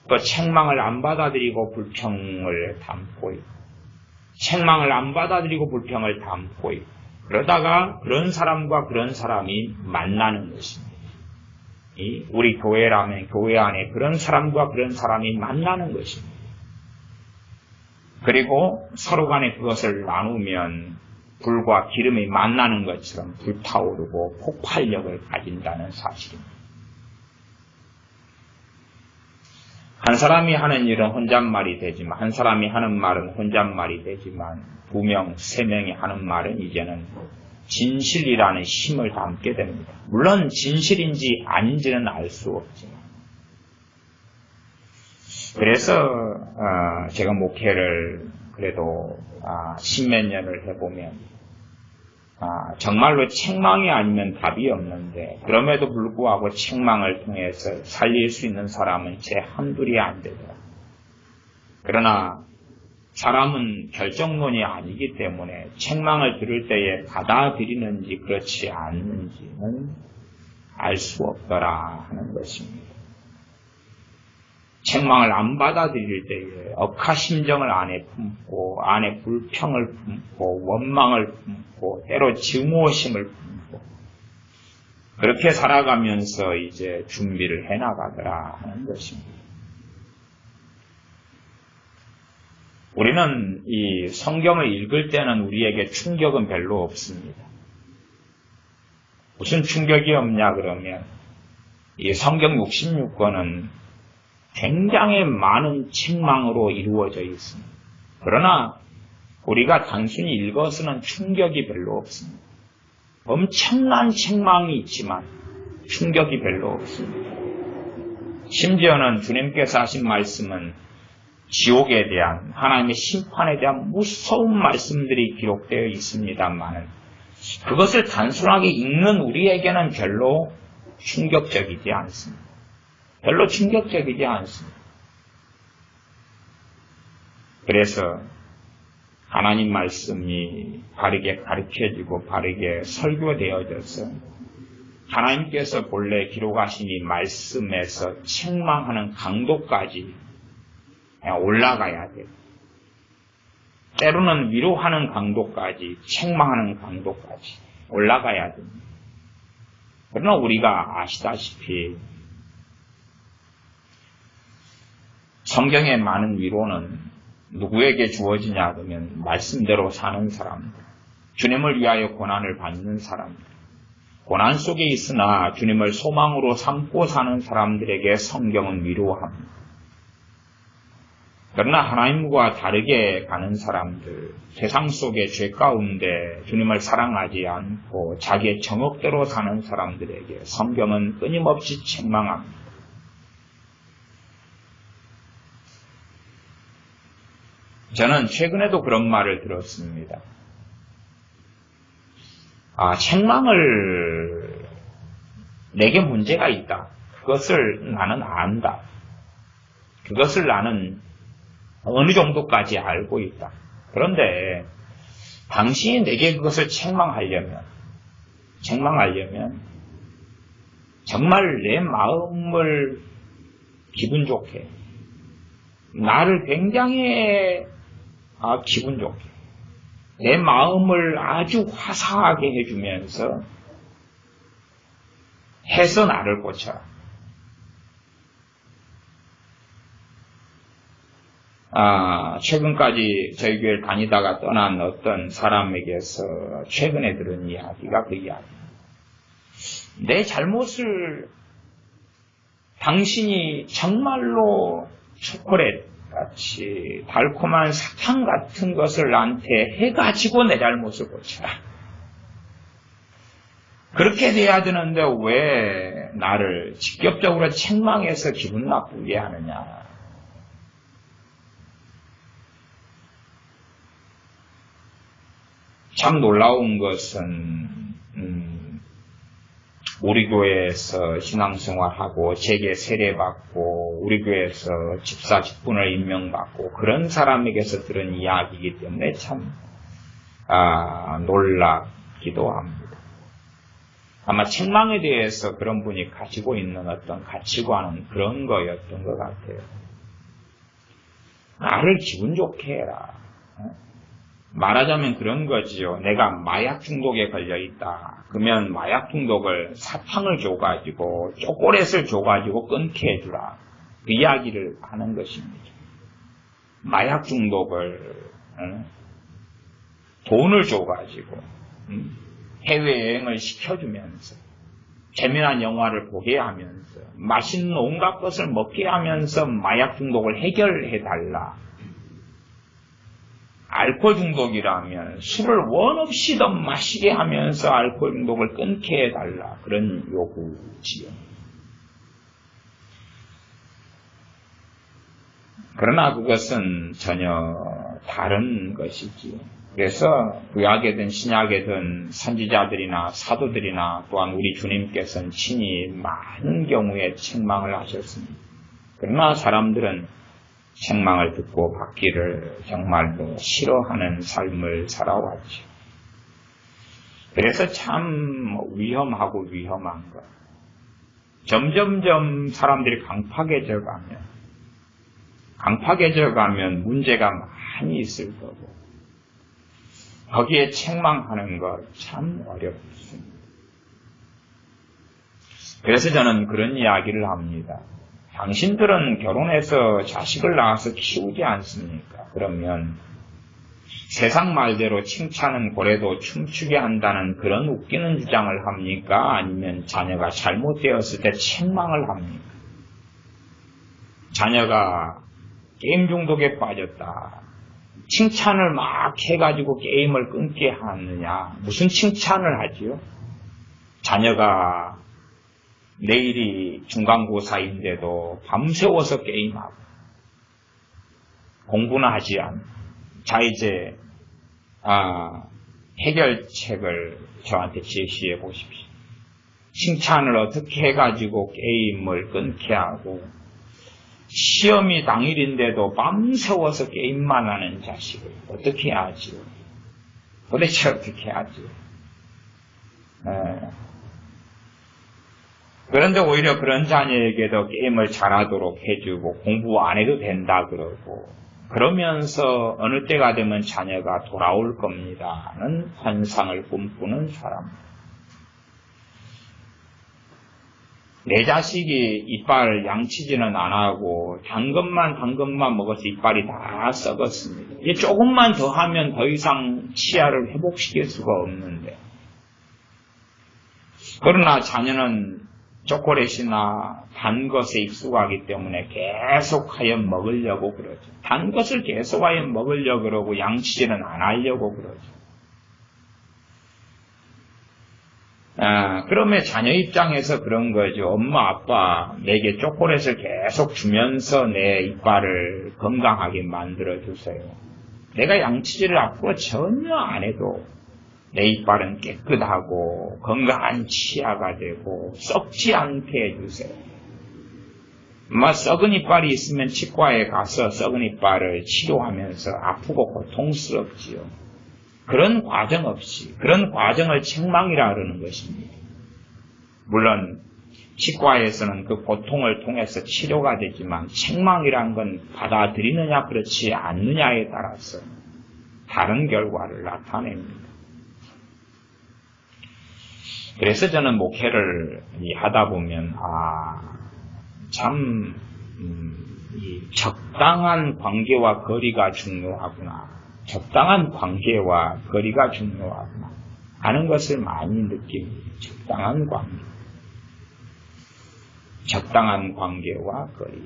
또 책망을 안 받아들이고 불평을 담고 있고, 책망을 안 받아들이고 불평을 담고 있고, 그러다가 그런 사람과 그런 사람이 만나는 것입니다. 우리 교회라면 교회 안에 그런 사람과 그런 사람이 만나는 것입니다. 그리고 서로 간에 그것을 나누면 불과 기름이 만나는 것처럼 불타오르고 폭발력을 가진다는 사실입니다. 한 사람이 하는 일은 혼잣말이 되지만, 한 사람이 하는 말은 혼잣말이 되지만, 2명, 3명이 하는 말은 이제는 진실이라는 힘을 담게 됩니다. 물론 진실인지 아닌지는 알 수 없지만. 그래서 제가 목회를 그래도 10몇 년을 해보면 정말로 책망이 아니면 답이 없는데, 그럼에도 불구하고 책망을 통해서 살릴 수 있는 사람은 제 한둘이 안 되더라. 그러나 사람은 결정론이 아니기 때문에 책망을 들을 때에 받아들이는지 그렇지 않는지는 알 수 없더라 하는 것입니다. 책망을 안 받아들일 때에 억하심정을 안에 품고 안에 불평을 품고 원망을 품고 때로 증오심을 품고 그렇게 살아가면서 이제 준비를 해나가더라 하는 것입니다. 우리는 이 성경을 읽을 때는 우리에게 충격은 별로 없습니다. 무슨 충격이 없냐 그러면 이 성경 66권은 굉장히 많은 책망으로 이루어져 있습니다. 그러나 우리가 단순히 읽어서는 충격이 별로 없습니다. 엄청난 책망이 있지만 충격이 별로 없습니다. 심지어는 주님께서 하신 말씀은 지옥에 대한 하나님의 심판에 대한 무서운 말씀들이 기록되어 있습니다만 그것을 단순하게 읽는 우리에게는 별로 충격적이지 않습니다. 별로 충격적이지 않습니다. 그래서 하나님 말씀이 바르게 가르쳐지고 바르게 설교되어져서 하나님께서 본래 기록하신 이 말씀에서 책망하는 강도까지 올라가야 돼요. 때로는 위로하는 강도까지, 책망하는 강도까지 올라가야 됩니다. 그러나 우리가 아시다시피 성경의 많은 위로는 누구에게 주어지냐 그러면 말씀대로 사는 사람들, 주님을 위하여 고난을 받는 사람들, 고난 속에 있으나 주님을 소망으로 삼고 사는 사람들에게 성경은 위로합니다. 그러나 하나님과 다르게 가는 사람들, 세상 속의 죄 가운데 주님을 사랑하지 않고 자기의 정욕대로 사는 사람들에게 성경은 끊임없이 책망합니다. 저는 최근에도 그런 말을 들었습니다. 책망을 내게 문제가 있다. 그것을 나는 안다. 그것을 나는 어느 정도까지 알고 있다. 그런데 당신이 내게 그것을 책망하려면 정말 내 마음을 기분 좋게, 나를 굉장히 기분 좋게, 내 마음을 아주 화사하게 해주면서 해서 나를 고쳐라. 최근까지 저희 교회를 다니다가 떠난 어떤 사람에게서 최근에 들은 이야기가 그 이야기입니다. 내 잘못을 당신이 정말로 초콜릿 같이 달콤한 사탕 같은 것을 나한테 해가지고 내 잘못을 고쳐라. 그렇게 돼야 되는데 왜 나를 직접적으로 책망해서 기분 나쁘게 하느냐. 참 놀라운 것은 우리 교회에서 신앙생활하고 제게 세례받고 우리 교회에서 집사 직분을 임명받고 그런 사람에게서 들은 이야기이기 때문에 참 놀랍기도 합니다. 아마 책망에 대해서 그런 분이 가지고 있는 어떤 가치관은 그런 거였던 것 같아요. 나를 기분 좋게 해라. 말하자면 그런 거지요. 내가 마약 중독에 걸려 있다. 그러면 마약 중독을 사탕을 줘가지고 초콜릿을 줘가지고 끊게 해주라. 그 이야기를 하는 것입니다. 마약 중독을 돈을 줘가지고 해외여행을 시켜주면서 재미난 영화를 보게 하면서 맛있는 온갖 것을 먹게 하면서 마약 중독을 해결해달라. 알코올 중독이라면 술을 원 없이 더 마시게 하면서 알코올 중독을 끊게 해달라. 그런 요구지요. 그러나 그것은 전혀 다른 것이지요. 그래서 구약에든 신약에든 선지자들이나 사도들이나 또한 우리 주님께서는 친히 많은 경우에 책망을 하셨습니다. 그러나 사람들은 책망을 듣고 받기를 정말로 싫어하는 삶을 살아왔죠. 그래서 참 위험하고 위험한 것. 점점점 사람들이 강팍해져 가면 강팍해져 가면 문제가 많이 있을 거고, 거기에 책망하는 것 참 어렵습니다. 그래서 저는 그런 이야기를 합니다. 당신들은 결혼해서 자식을 낳아서 키우지 않습니까? 그러면 세상 말대로 칭찬은 고래도 춤추게 한다는 그런 웃기는 주장을 합니까? 아니면 자녀가 잘못되었을 때 책망을 합니까? 자녀가 게임 중독에 빠졌다. 칭찬을 막 해가지고 게임을 끊게 하느냐? 무슨 칭찬을 하지요? 자녀가 내일이 중간고사인데도 밤새워서 게임하고 공부는 하지 않고, 자 이제 해결책을 저한테 제시해 보십시오. 칭찬을 어떻게 해가지고 게임을 끊게 하고, 시험이 당일인데도 밤새워서 게임만 하는 자식을 어떻게 하지요? 도대체 어떻게 하지요? 그런데 오히려 그런 자녀에게도 게임을 잘하도록 해주고 공부 안 해도 된다 그러고, 그러면서 어느 때가 되면 자녀가 돌아올 겁니다는 환상을 꿈꾸는 사람. 내 자식이 이빨 양치지는 안 하고 단 것만 먹어서 이빨이 다 썩었습니다. 이제 조금만 더 하면 더 이상 치아를 회복시킬 수가 없는데, 그러나 자녀는 초콜릿이나 단 것에 익숙하기 때문에 계속하여 먹으려고 그러죠. 단 것을 계속하여 먹으려고 그러고 양치질은 안 하려고 그러죠. 그러면 자녀 입장에서 그런 거죠. 엄마, 아빠, 내게 초콜릿을 계속 주면서 내 이빨을 건강하게 만들어주세요. 내가 양치질을 앞으로 전혀 안 해도 내 이빨은 깨끗하고 건강한 치아가 되고 썩지 않게 해주세요. 썩은 이빨이 있으면 치과에 가서 썩은 이빨을 치료하면서 아프고 고통스럽지요. 그런 과정 없이, 그런 과정을 책망이라 그러는 것입니다. 물론 치과에서는 그 고통을 통해서 치료가 되지만 책망이란 건 받아들이느냐 그렇지 않느냐에 따라서 다른 결과를 나타냅니다. 그래서 저는 목회를 하다 보면 참 적당한 관계와 거리가 중요하구나. 적당한 관계와 거리가 중요하구나 하는 것을 많이 느낍니다. 적당한 관계. 적당한 관계와 거리.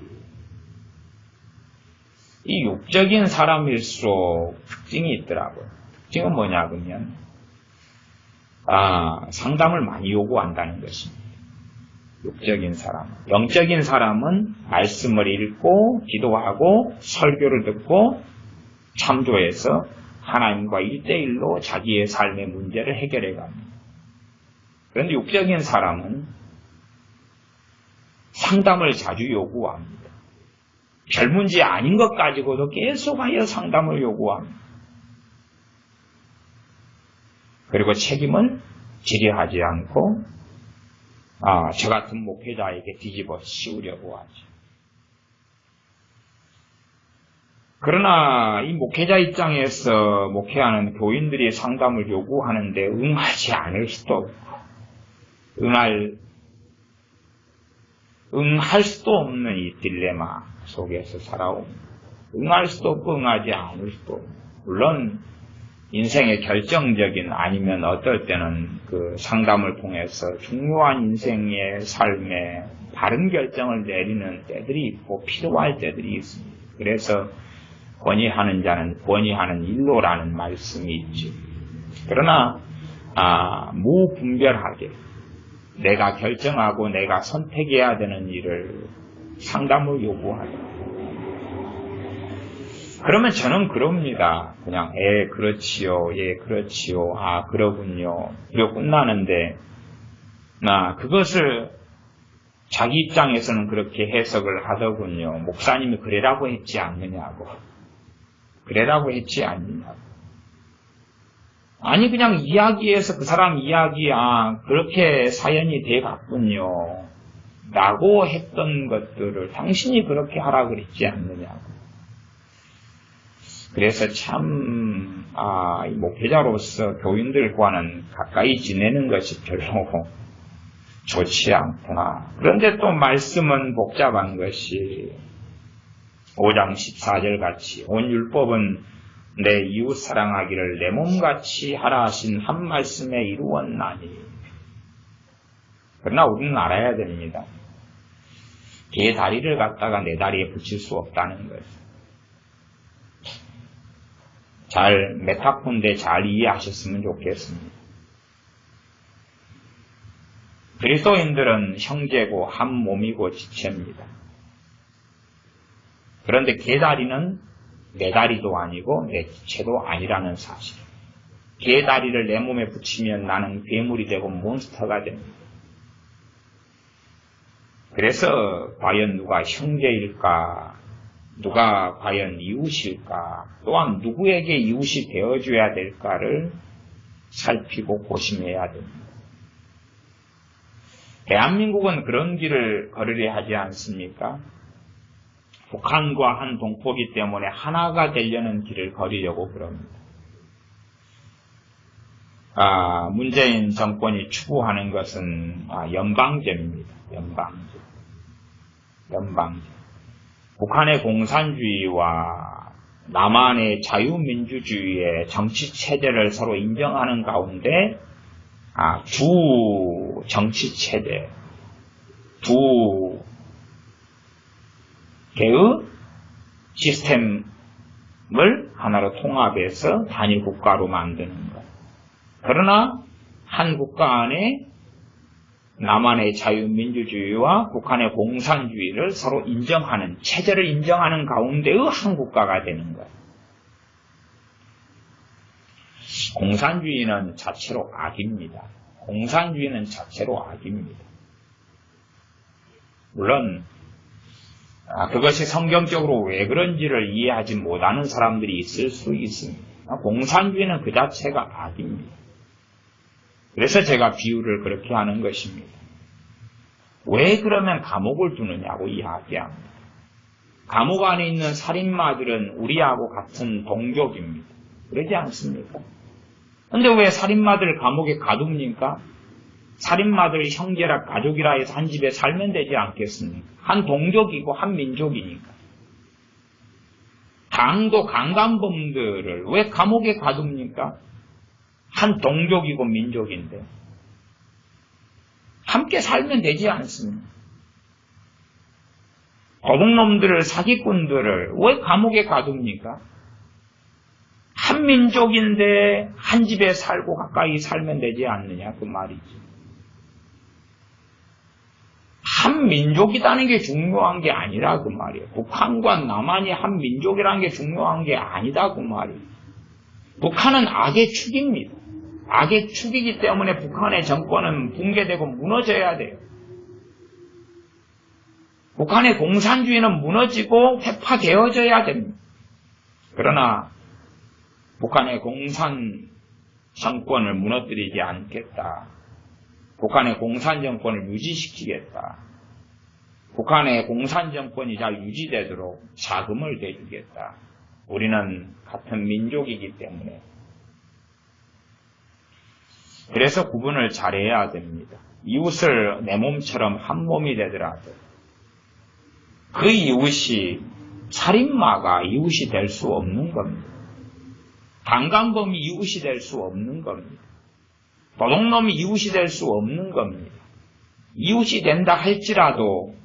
이 육적인 사람일수록 특징이 있더라고요. 특징은 뭐냐 그러면 상담을 많이 요구한다는 것입니다. 육적인 사람. 영적인 사람은 말씀을 읽고 기도하고 설교를 듣고 참조해서 하나님과 1대1로 자기의 삶의 문제를 해결해 갑니다. 그런데 육적인 사람은 상담을 자주 요구합니다. 별 문제 아닌 것 가지고도 계속하여 상담을 요구합니다. 그리고 책임은 지려하지 않고 저 같은 목회자에게 뒤집어 씌우려고 하죠. 그러나 이 목회자 입장에서 목회하는 교인들이 상담을 요구하는데 응하지 않을 수도 없고 응할 수도 없는 이 딜레마 속에서 살아옵니다. 응할 수도 없고 응하지 않을 수도 없고, 물론 인생의 결정적인 아니면 어떨 때는 그 상담을 통해서 중요한 인생의 삶에 바른 결정을 내리는 때들이 있고 필요할 때들이 있습니다. 그래서 권위하는 자는 권위하는 일로라는 말씀이 있죠. 그러나 무분별하게 내가 결정하고 내가 선택해야 되는 일을 상담을 요구하다. 그러면 저는 그럽니다. 그냥 그렇지요, 그렇지요, 그러군요. 그리고 끝나는데 그것을 자기 입장에서는 그렇게 해석을 하더군요. 목사님이 그래라고 했지 않느냐고. 그래라고 했지 않느냐고. 아니 그냥 이야기해서 그 사람 이야기 그렇게 사연이 돼갔군요 라고 했던 것들을 당신이 그렇게 하라 그랬지 않느냐고. 그래서 참, 이 목회자로서 교인들과는 가까이 지내는 것이 별로 좋지 않구나. 그런데 또 말씀은 복잡한 것이 5장 14절 같이 온 율법은 내 이웃 사랑하기를 내 몸같이 하라 하신 한 말씀에 이루었나니. 그러나 우리는 알아야 됩니다. 개 다리를 갖다가 내 다리에 붙일 수 없다는 것. 잘 메타폰데 잘 이해하셨으면 좋겠습니다. 그리스도인들은 형제고 한 몸이고 지체입니다. 그런데 개 다리는 내 다리도 아니고 내 지체도 아니라는 사실. 개 다리를 내 몸에 붙이면 나는 괴물이 되고 몬스터가 됩니다. 그래서 과연 누가 형제일까? 누가 과연 이웃일까? 또한 누구에게 이웃이 되어줘야 될까를 살피고 고심해야 됩니다. 대한민국은 그런 길을 걸으려 하지 않습니까? 북한과 한 동포기 때문에 하나가 되려는 길을 걸으려고 그럽니다. 문재인 정권이 추구하는 것은 연방제입니다. 연방제. 북한의 공산주의와 남한의 자유민주주의의 정치체제를 서로 인정하는 가운데 두 정치체제, 두 개의 시스템을 하나로 통합해서 단일 국가로 만드는 것. 그러나 한 국가 안에 남한의 자유민주주의와 북한의 공산주의를 서로 인정하는, 체제를 인정하는 가운데의 한 국가가 되는 것. 공산주의는 자체로 악입니다. 공산주의는 자체로 악입니다. 물론 그것이 성경적으로 왜 그런지를 이해하지 못하는 사람들이 있을 수 있습니다. 공산주의는 그 자체가 악입니다. 그래서 제가 비유를 그렇게 하는 것입니다. 왜 그러면 감옥을 두느냐고 이야기합니다. 감옥 안에 있는 살인마들은 우리하고 같은 동족입니다. 그러지 않습니까? 근데 왜 살인마들을 감옥에 가둡니까? 살인마들 형제라 가족이라 해서 한 집에 살면 되지 않겠습니까? 한 동족이고 한 민족이니까. 강도 강간범들을 왜 감옥에 가둡니까? 한 동족이고 민족인데. 함께 살면 되지 않습니까? 도둑놈들을, 사기꾼들을 왜 감옥에 가둡니까? 한 민족인데 한 집에 살고 가까이 살면 되지 않느냐 그 말이지. 한 민족이라는 게 중요한 게 아니라 그 말이에요. 북한과 남한이 한 민족이라는 게 중요한 게 아니다 그 말이에요. 북한은 악의 축입니다. 악의 축이기 때문에 북한의 정권은 붕괴되고 무너져야 돼요. 북한의 공산주의는 무너지고 회파되어져야 됩니다. 그러나 북한의 공산 정권을 무너뜨리지 않겠다. 북한의 공산 정권을 유지시키겠다. 북한의 공산 정권이 잘 유지되도록 자금을 대주겠다. 우리는 같은 민족이기 때문에. 그래서 구분을 잘해야 됩니다. 이웃을 내 몸처럼 한 몸이 되더라도 그 이웃이 살인마가 이웃이 될 수 없는 겁니다. 강간범이 이웃이 될 수 없는 겁니다. 도둑놈이 이웃이 될 수 없는 겁니다. 이웃이 된다 할지라도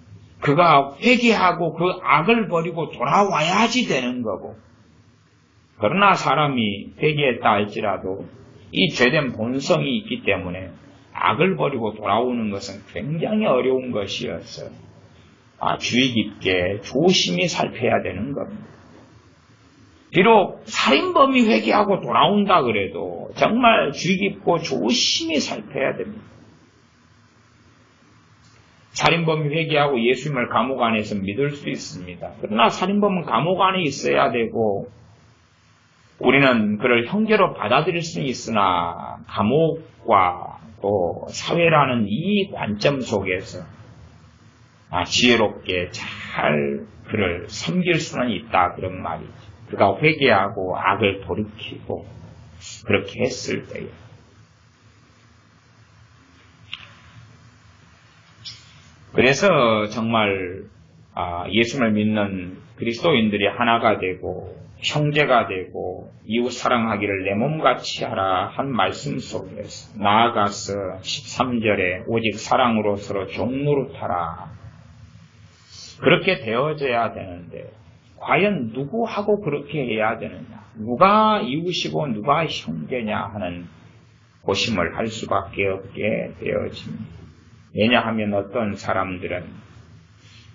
그가 회개하고 그 악을 버리고 돌아와야지 되는 거고, 그러나 사람이 회개했다 할지라도 이 죄된 본성이 있기 때문에 악을 버리고 돌아오는 것은 굉장히 어려운 것이었어요. 주의 깊게 조심히 살펴야 되는 겁니다. 비록 살인범이 회개하고 돌아온다 그래도 정말 주의 깊고 조심히 살펴야 됩니다. 살인범이 회개하고 예수님을 감옥 안에서 믿을 수 있습니다. 그러나 살인범은 감옥 안에 있어야 되고 우리는 그를 형제로 받아들일 수는 있으나 감옥과 또 사회라는 이 관점 속에서 지혜롭게 잘 그를 섬길 수는 있다 그런 말이죠. 그가 회개하고 악을 돌이키고 그렇게 했을 때에 그래서 정말 예수를 믿는 그리스도인들이 하나가 되고 형제가 되고 이웃 사랑하기를 내 몸같이 하라 한 말씀 속에서 나아가서 13절에 오직 사랑으로 서로 종노릇하라 그렇게 되어져야 되는데 과연 누구하고 그렇게 해야 되느냐 누가 이웃이고 누가 형제냐 하는 고심을 할 수밖에 없게 되어집니다. 왜냐하면 어떤 사람들은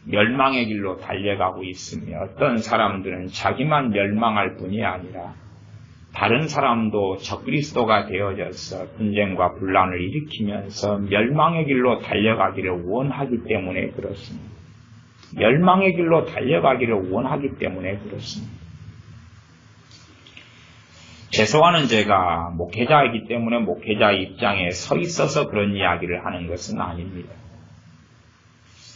멸망의 길로 달려가고 있으며 어떤 사람들은 자기만 멸망할 뿐이 아니라 다른 사람도 적그리스도가 되어져서 분쟁과 분란을 일으키면서 멸망의 길로 달려가기를 원하기 때문에 그렇습니다. 멸망의 길로 달려가기를 원하기 때문에 그렇습니다. 최소한은 제가 목회자이기 때문에 목회자의 입장에 서 있어서 그런 이야기를 하는 것은 아닙니다.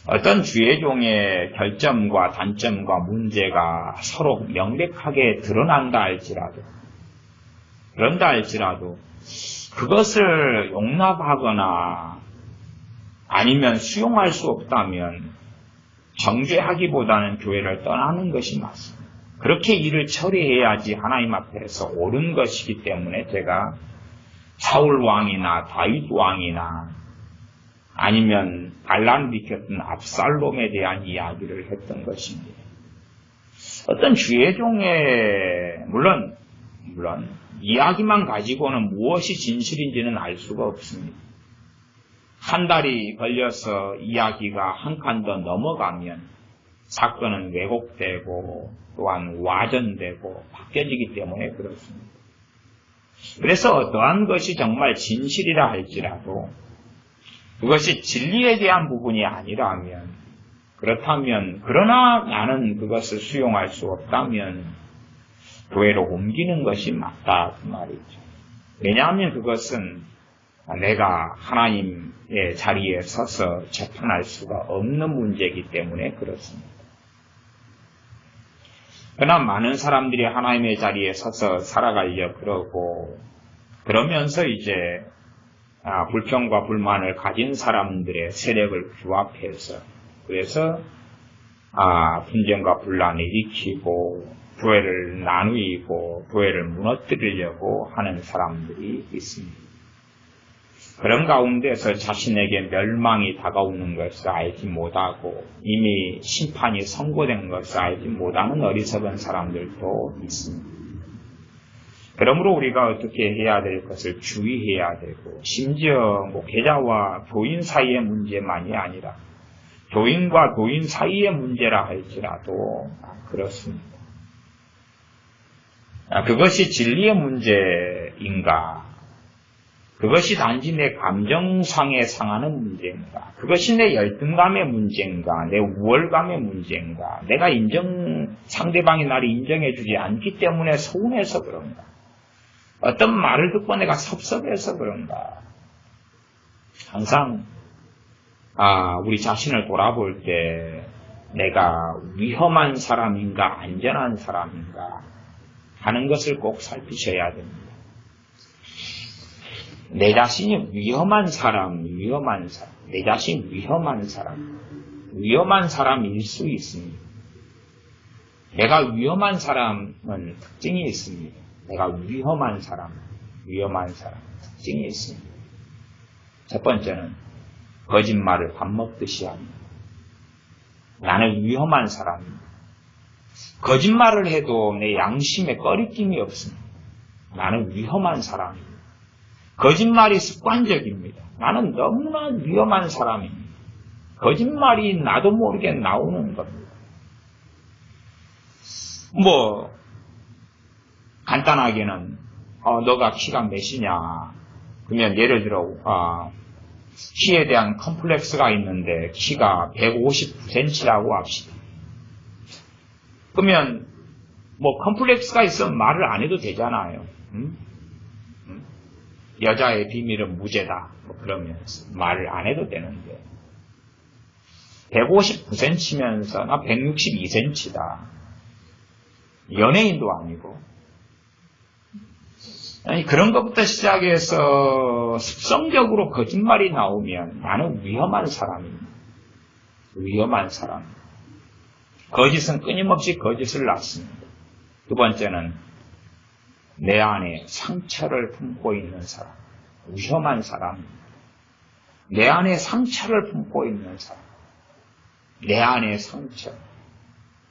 어떤 주의 종의 결점과 단점과 문제가 서로 명백하게 드러난다 할지라도 그런다 할지라도 그것을 용납하거나 아니면 수용할 수 없다면 정죄하기보다는 교회를 떠나는 것이 맞습니다. 그렇게 일을 처리해야지 하나님 앞에서 옳은 것이기 때문에 제가 사울 왕이나 다윗 왕이나 아니면 반란을 일으켰던 압살롬에 대한 이야기를 했던 것입니다. 어떤 주의 종의 물론 이야기만 가지고는 무엇이 진실인지는 알 수가 없습니다. 한 달이 걸려서 이야기가 한 칸 더 넘어가면 사건은 왜곡되고 또한 와전되고 바뀌어지기 때문에 그렇습니다. 그래서 어떠한 것이 정말 진실이라 할지라도 그것이 진리에 대한 부분이 아니라면 그렇다면 그러나 나는 그것을 수용할 수 없다면 교회로 옮기는 것이 맞다 그 말이죠. 왜냐하면 그것은 내가 하나님의 자리에 서서 재판할 수가 없는 문제이기 때문에 그렇습니다. 그러나 많은 사람들이 하나님의 자리에 서서 살아가려 그러면서 이제 불평과 불만을 가진 사람들의 세력을 규합해서 그래서 분쟁과 분란을 일으키고 교회를 나누이고 교회를 무너뜨리려고 하는 사람들이 있습니다. 그런 가운데서 자신에게 멸망이 다가오는 것을 알지 못하고 이미 심판이 선고된 것을 알지 못하는 어리석은 사람들도 있습니다. 그러므로 우리가 어떻게 해야 될 것을 주의해야 되고 심지어 목회자와 교인 사이의 문제만이 아니라 교인과 교인 사이의 문제라 할지라도 그렇습니다. 그것이 진리의 문제인가? 그것이 단지 내 감정상에 상하는 문제인가? 그것이 내 열등감의 문제인가? 내 우월감의 문제인가? 내가 상대방이 나를 인정해주지 않기 때문에 서운해서 그런가? 어떤 말을 듣고 내가 섭섭해서 그런가? 항상 우리 자신을 돌아볼 때 내가 위험한 사람인가 안전한 사람인가 하는 것을 꼭 살피셔야 됩니다. 내 자신이 위험한 사람, 내 자신 위험한 사람일 수 있습니다. 내가 위험한 사람은 특징이 있습니다. 내가 위험한 사람 특징이 있습니다. 첫 번째는 거짓말을 밥 먹듯이 합니다. 나는 위험한 사람입니다. 거짓말을 해도 내 양심에 꺼리낌이 없습니다. 나는 위험한 사람입니다. 거짓말이 습관적입니다. 나는 너무나 위험한 사람입니다. 거짓말이 나도 모르게 나오는 겁니다. 간단하게는 너가 키가 몇이냐 그러면 예를 들어 키에 대한 컴플렉스가 있는데 키가 159cm라고 합시다. 그러면 컴플렉스가 있으면 말을 안 해도 되잖아요. 여자의 비밀은 무죄다. 그러면서 말을 안 해도 되는데 159cm면서 나 162cm다. 연예인도 아니고. 아니, 그런 것부터 시작해서 습성적으로 거짓말이 나오면 나는 위험한 사람입니다. 위험한 사람. 거짓은 끊임없이 거짓을 낳습니다. 두 번째는 내 안에 상처를 품고 있는 사람. 위험한 사람. 내 안에 상처를 품고 있는 사람. 내 안에 상처.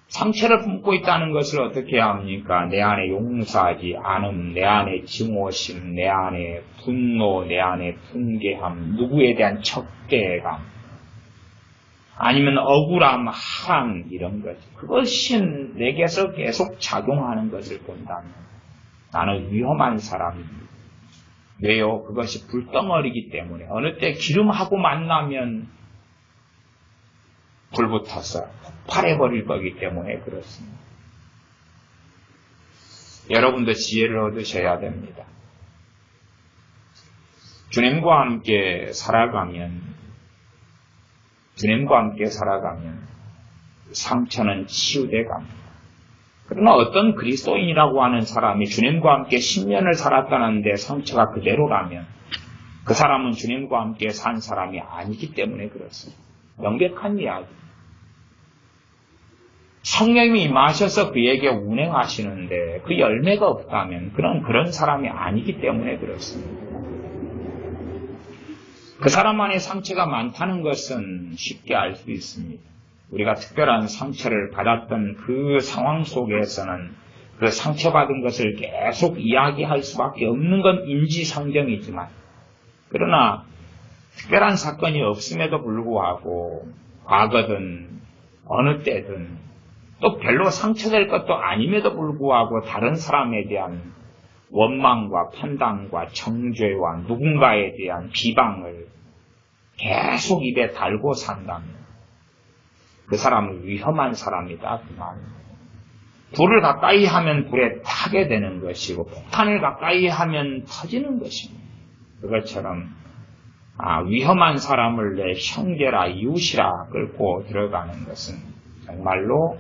상처를 품고 있다는 것을 어떻게 합니까? 내 안에 용서하지 않음, 내 안에 증오심, 내 안에 분노, 내 안에 분개함, 누구에 대한 적대감, 아니면 억울함, 항, 이런 것. 그것이 내게서 계속 작용하는 것을 본다면 나는 위험한 사람입니다. 왜요? 그것이 불덩어리기 때문에 어느 때 기름하고 만나면 불붙어서 폭발해버릴 거기 때문에 그렇습니다. 여러분도 지혜를 얻으셔야 됩니다. 주님과 함께 살아가면 상처는 치유돼 갑니다. 그러나 어떤 그리스도인이라고 하는 사람이 주님과 함께 10년을 살았다는데 상처가 그대로라면 그 사람은 주님과 함께 산 사람이 아니기 때문에 그렇습니다. 명백한 이야기. 성령님이 임하셔서 그에게 운행하시는데 그 열매가 없다면 그런 사람이 아니기 때문에 그렇습니다. 그 사람 안에 상처가 많다는 것은 쉽게 알 수 있습니다. 우리가 특별한 상처를 받았던 그 상황 속에서는 그 상처받은 것을 계속 이야기할 수밖에 없는 건 인지상정이지만, 그러나 특별한 사건이 없음에도 불구하고 과거든 어느 때든 또 별로 상처될 것도 아님에도 불구하고 다른 사람에 대한 원망과 판단과 정죄와 누군가에 대한 비방을 계속 입에 달고 산다면 그 사람은 위험한 사람이다 그 말입니다. 불을 가까이 하면 불에 타게 되는 것이고 폭탄을 가까이 하면 터지는 것입니다. 그것처럼 위험한 사람을 내 형제라 이웃이라 끌고 들어가는 것은 정말로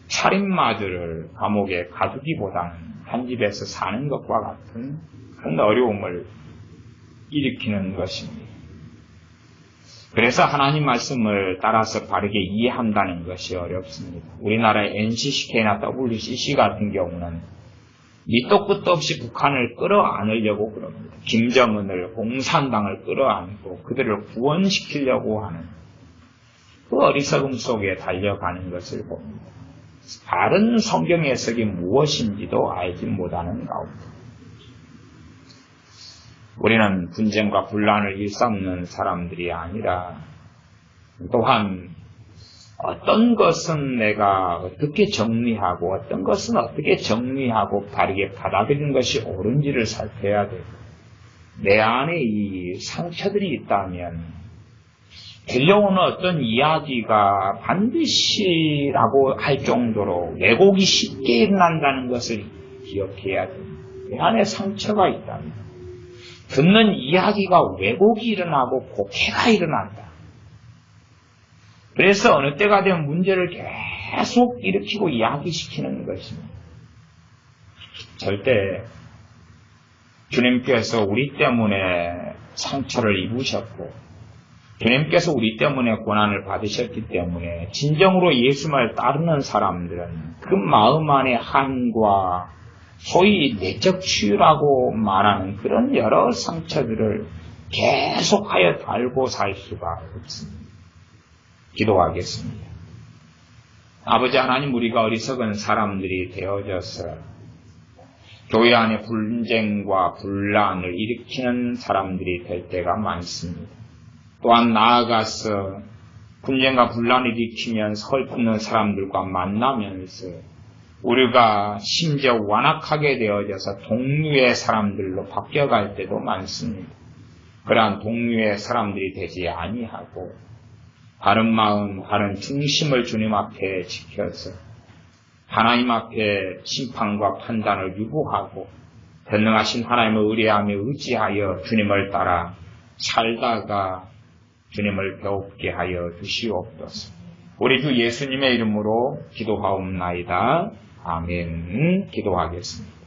살인마들을 감옥에 가두기보다는 한 집에서 사는 것과 같은 큰 어려움을 일으키는 것입니다. 그래서 하나님 말씀을 따라서 바르게 이해한다는 것이 어렵습니다. 우리나라의 NCCK나 WCC 같은 경우는 밑도 끝도 없이 북한을 끌어안으려고 그럽니다. 김정은을, 공산당을 끌어안고 그들을 구원시키려고 하는 그 어리석음 속에 달려가는 것을 봅니다. 바른 성경 해석이 무엇인지도 알지 못하는 가운데 우리는 분쟁과 분란을 일삼는 사람들이 아니라 또한 어떤 것은 내가 어떻게 정리하고 어떤 것은 어떻게 정리하고 바르게 받아들이는 것이 옳은지를 살펴야 되고, 내 안에 이 상처들이 있다면 들려오는 어떤 이야기가 반드시라고 할 정도로 왜곡이 쉽게 일어난다는 것을 기억해야 됩니다. 내 안에 상처가 있다면 듣는 이야기가 왜곡이 일어나고 곡해가 일어난다. 그래서 어느 때가 되면 문제를 계속 일으키고 이야기시키는 것입니다. 절대 주님께서 우리 때문에 상처를 입으셨고 주님께서 우리 때문에 고난을 받으셨기 때문에 진정으로 예수님을 따르는 사람들은 그 마음 안에 한과 소위 내적 치유라고 말하는 그런 여러 상처들을 계속하여 달고 살 수가 없습니다. 기도하겠습니다. 아버지 하나님, 우리가 어리석은 사람들이 되어져서 교회 안에 분쟁과 분란을 일으키는 사람들이 될 때가 많습니다. 또한 나아가서 분쟁과 분란을 일으키면 헐뜯는 사람들과 만나면서 우리가 심지어 완악하게 되어져서 동류의 사람들로 바뀌어갈 때도 많습니다. 그러한 동류의 사람들이 되지 아니하고 바른 마음, 바른 중심을 주님 앞에 지켜서 하나님 앞에 심판과 판단을 유보하고 전능하신 하나님을 의뢰하며 의지하여 주님을 따라 살다가 주님을 배웁게 하여 주시옵소서. 우리 주 예수님의 이름으로 기도하옵나이다. 아멘. 기도하겠습니다.